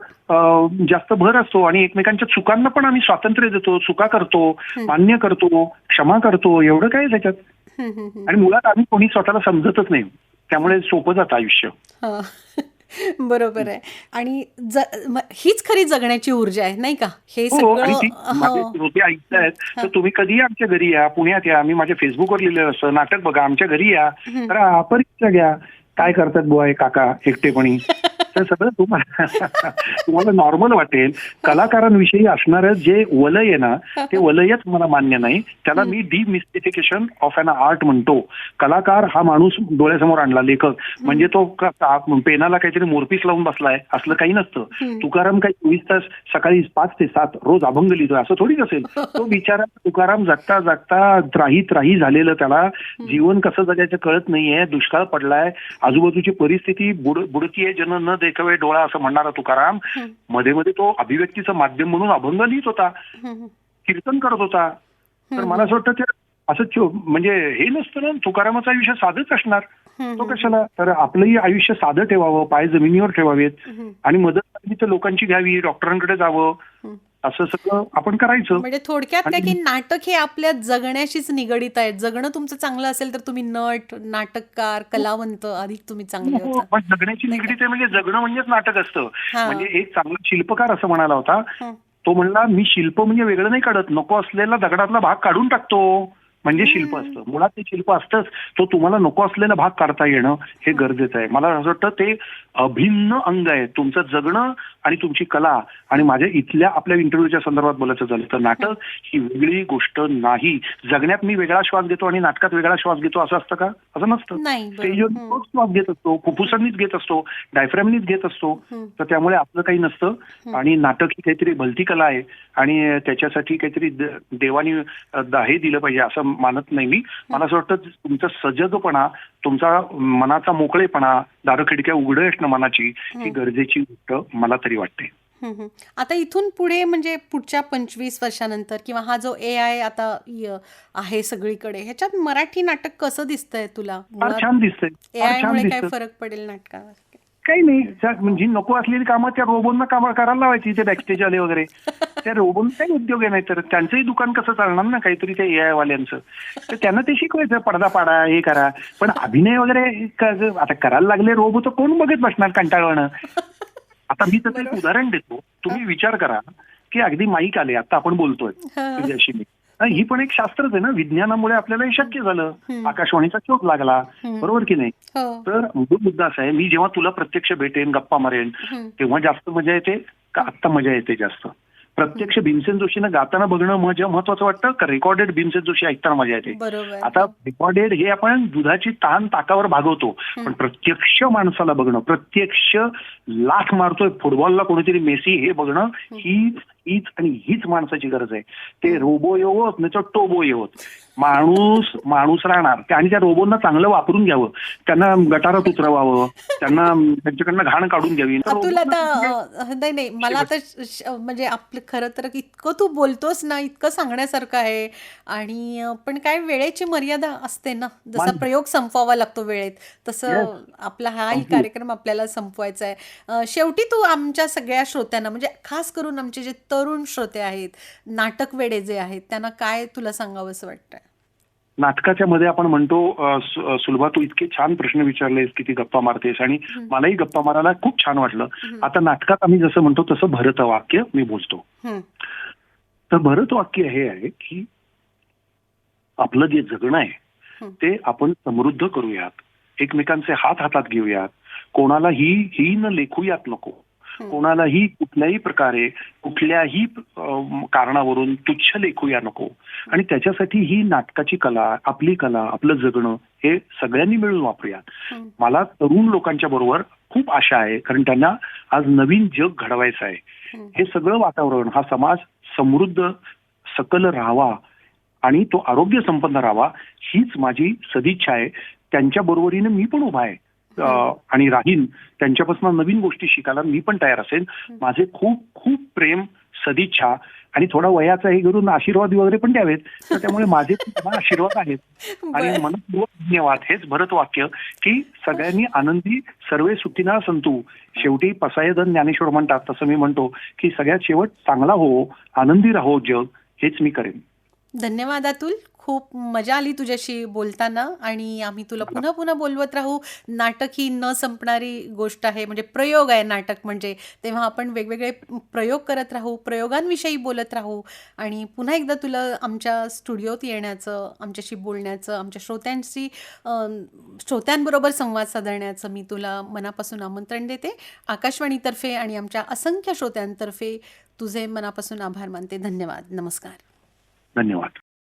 जास्त भर असतो आणि एकमेकांच्या चुकांना पण आम्ही स्वातंत्र्य देतो, चुका करतो, मान्य करतो, क्षमा करतो, एवढं काय त्याच्यात. आणि मुळात आम्ही कोणी स्वतःला समजतच नाही, त्यामुळे सोपं जातं आयुष्य. बरोबर आहे. आणि हीच खरी जगण्याची ऊर्जा आहे, नाही का? हे सगळं श्रोते ऐकतायत तर तुम्ही कधी आमच्या घरी या, पुण्यात या. मी माझ्या फेसबुकवर लिहिलेलं असतं, नाटक बघा, आमच्या घरी या, तर परीक्षा घ्या. काय करतात बुवा काका एकटेपणी, तर सगळं तुम्हाला नॉर्मल वाटेल. कलाकारांविषयी असणारं जे वलय आहे ना, ते वलयच मला मान्य नाही. त्याला मी डिमिस्टिफिकेशन ऑफ अन आर्ट म्हणतो. कलाकार हा माणूस डोळ्यासमोर आणला, लेखक म्हणजे तो पेनाला काहीतरी मोरपीस लावून बसलाय असलं काही नसतं. तुकाराम काही 24 तास सकाळी 5 ते 7 रोज अभंग लिहितोय असं थोडीच असेल. तो बिचारा तुकाराम जगता जगता त्राही झालेलं, त्याला जीवन कसं जगायचं कळत नाहीये, दुष्काळ पडलाय, आजूबाजूची परिस्थिती बुडतीये, जन न देखावे डोळा असं म्हणणारा तुकाराम मध्ये मध्ये तो अभिव्यक्तीचं माध्यम म्हणून अभंग लिहित होता, कीर्तन करत होता. तर मला असं वाटतं ते असं म्हणजे हे नसतं ना, तुकारामाचं आयुष्य साधंच असणार, तो कशाला. तर आपलंही आयुष्य साधं ठेवावं, पाय जमिनीवर ठेवावेत आणि मदत तर लोकांची घ्यावी, डॉक्टरांकडे जावं. असं सगळं आपण करायचं. म्हणजे थोडक्यात काय की नाटक हे आपल्या जगण्याशीच निगडीत आहे. जगणं तुमचं चांगलं असेल तर तुम्ही नट, नाटककार, कलावंत अधिक तुम्ही चांगले हो, होता. पण जगण्याची नाही का? निगडीत आहे म्हणजे जगणं म्हणजेच नाटक असतं. म्हणजे हां. एक चांगला शिल्पकार असं म्हणाला होता. हं. तो म्हणला, "मी शिल्प म्हणजे वेगळं नाही काढत. नको असलेला दगडातला भाग काढून टाकतो." म्हणजे शिल्प हं. असतं. मुळात ते शिल्प असतंच. तो तुम्हाला नको असलेला भाग काढता येणं हे गरजेचं आहे. मला असं वाटतं ते अभिन्न अंग आहे. तुमचं जगणं आणि तुमची कला. आणि माझ्या इथल्या आपल्या इंटरव्ह्यूच्या संदर्भात बोलायचं झालं तर नाटक ही वेगळी गोष्ट नाही. जगण्यात मी वेगळा श्वास घेतो आणि नाटकात वेगळा श्वास घेतो असं असतं का? असं नसतं. नाही, स्टेजवर बरोबर. हं. तोच श्वास घेत असतो, फुफ्फुसांनीच घेत असतो, डायफ्रॅमनीच घेत असतो. हं. तर त्यामुळे आपलं काही नसतं. आणि नाटक ही काहीतरी भलती कला आहे आणि त्याच्यासाठी काहीतरी देवानी हे दिलं पाहिजे असं मानत नाही मी. मला असं वाटतं तुमचा सजगपणा, तुमचा मनाचा मोकळेपणा, दारं खिडक्या उघडं असणं मनाची ही गरजेची गोष्ट मला तरी वाटते. हं, हं. आता इथून पुढे म्हणजे पुढच्या 25 वर्षानंतर किंवा हा जो एआय आता आहे सगळीकडे, ह्याच्यात मराठी नाटक कसं दिसतंय तुला? फार मुळात छान दिसतंय, फार एआय छान मुळे काय दिसतं. फरक पडेल नाटकावर? काही नाही म्हणजे नको असलेली कामं त्या रोबोंना कामं करायला लावायची, ते बॅकस्टेज आले वगैरे. त्या रोबोन काही उद्योग आहे, नाही तर त्यांचंही दुकान कसं चालणार ना काहीतरी त्या एआय वाल्यांचं. तर त्यांना ते शिकवायचं, पडदा पाडा, हे करा. पण अभिनय वगैरे आता करायला लागले रोबो तर कोण बघत बसणार कंटाळवाणं. आता मी त्याचं एक बरोबर. उदाहरण देतो. तुम्ही विचार करा की अगदी माईक आले, आता आपण बोलतोय हां. तुझ्याशी मी. ही पण एक शास्त्रच आहे ना, विज्ञानामुळे आपल्याला हे शक्य झालं. हं. आकाशवाणीचा शोध लागला, हं. बरोबर की नाही? हो. तर मूळ मुद्दा असा आहे, मी जेव्हा तुला प्रत्यक्ष भेटेन, गप्पा मारेन, हं. तेव्हा जास्त मजा येते का आत्ता मजा येते जास्त? प्रत्यक्ष भीमसेन जोशीनं गाताना बघणं महत्वाचं वाटतं का रेकॉर्डेड भीमसेन जोशी ऐकताना मजा येते? बरोबर. आता रेकॉर्डेड हे आपण दुधाची ताण ताकावर भागवतो, पण प्रत्यक्ष माणसाला बघणं, प्रत्यक्ष लाथ मारतोय फुटबॉलला कोणीतरी मेसी हे बघणं, हीच माणसाची गरज आहे. ते रोबो येवोत नाही तर टोबो येवोत, माणूस राहणार आणि त्या रोबोंना चांगलं वापरून घ्यावं, त्यांना गटारात उतरवावं, त्यांना त्यांच्याकडनं घाण काढून घ्यावी. अतुल आता नाही नाही मला आता म्हणजे आपलं खरं तर इतकं तू बोलतोस ना, इतकं सांगण्यासारखं आहे आणि पण काय वेळेची मर्यादा असते ना, जसा प्रयोग संपवावा लागतो वेळेत, तसं आपला हाही कार्यक्रम आपल्याला संपवायचा आहे. शेवटी तू आमच्या सगळ्या श्रोत्यांना म्हणजे खास करून आमचे जे तरुण श्रोते आहेत, नाटक वेडे जे आहेत, त्यांना काय तुला सांगावं असं वाटतंय? नाटकाच्या मध्ये आपण म्हणतो सुलभा, तू इतके छान प्रश्न विचारलेस, किती गप्पा मारतेस आणि मलाही गप्पा मारायला खूप छान वाटलं. आता नाटकात आम्ही जसं म्हणतो तसं भरतवाक्य मी बोलतो. तर भरतवाक्य हे आहे की आपलं जे जगणं आहे ते आपण समृद्ध करूयात, एकमेकांचे हात हातात घेऊयात, कोणालाही हीन लेखूयात नको, कोणालाही कुठल्याही प्रकारे कुठल्याही कारणावरून तुच्छ लेखूया नको. आणि त्याच्यासाठी ही नाटकाची कला, आपलं जगणं हे सगळ्यांनी मिळून वापरूयात. मला तरुण लोकांच्या बरोबर खूप आशा आहे, कारण त्यांना आज नवीन जग घडवायचं आहे. हे सगळं वातावरण, हा समाज समृद्ध सकल राहावा आणि तो आरोग्य संपन्न राहावा हीच माझी सदिच्छा आहे. त्यांच्या बरोबरीने मी पण उभा आहे आणि राहीन. त्यांच्यापासून नवीन गोष्टी शिकायला मी पण तयार असेल. माझे खूप खूप प्रेम, सदिच्छा आणि थोडा वयाचा हे करून आशीर्वाद वगैरे पण द्यावेत. तर त्यामुळे माझे आशीर्वाद आहेत आणि मनपूर्वक धन्यवाद. हेच भरतवाक्य की सगळ्यांनी आनंदी, सर्वे सुखीना संतू. शेवटी पसायदन ज्ञानेश्वर म्हणतात तसं मी म्हणतो की सगळ्यात शेवट चांगला हो, आनंदी राहो जग, हेच मी करेन. धन्यवाद अतुल. खूप मजा आली तुझ्याशी बोलताना आणि आम्ही तुला पुन्हा पुन्हा बोलवत राहू. नाटक ही न संपणारी गोष्ट आहे, म्हणजे प्रयोग आहे नाटक म्हणजे. तेव्हा आपण वेगवेगळे प्रयोग करत राहू, प्रयोगांविषयी बोलत राहू आणि पुन्हा एकदा तुला आमच्या स्टुडिओत येण्याचं, आमच्याशी बोलण्याचं, आमच्या श्रोत्यांबरोबर संवाद साधण्याचं मी तुला मनापासून आमंत्रण देते. आकाशवाणीतर्फे आणि आमच्या असंख्य श्रोत्यांतर्फे तुझे मनापासून आभार मानते. धन्यवाद. नमस्कार. धन्यवाद.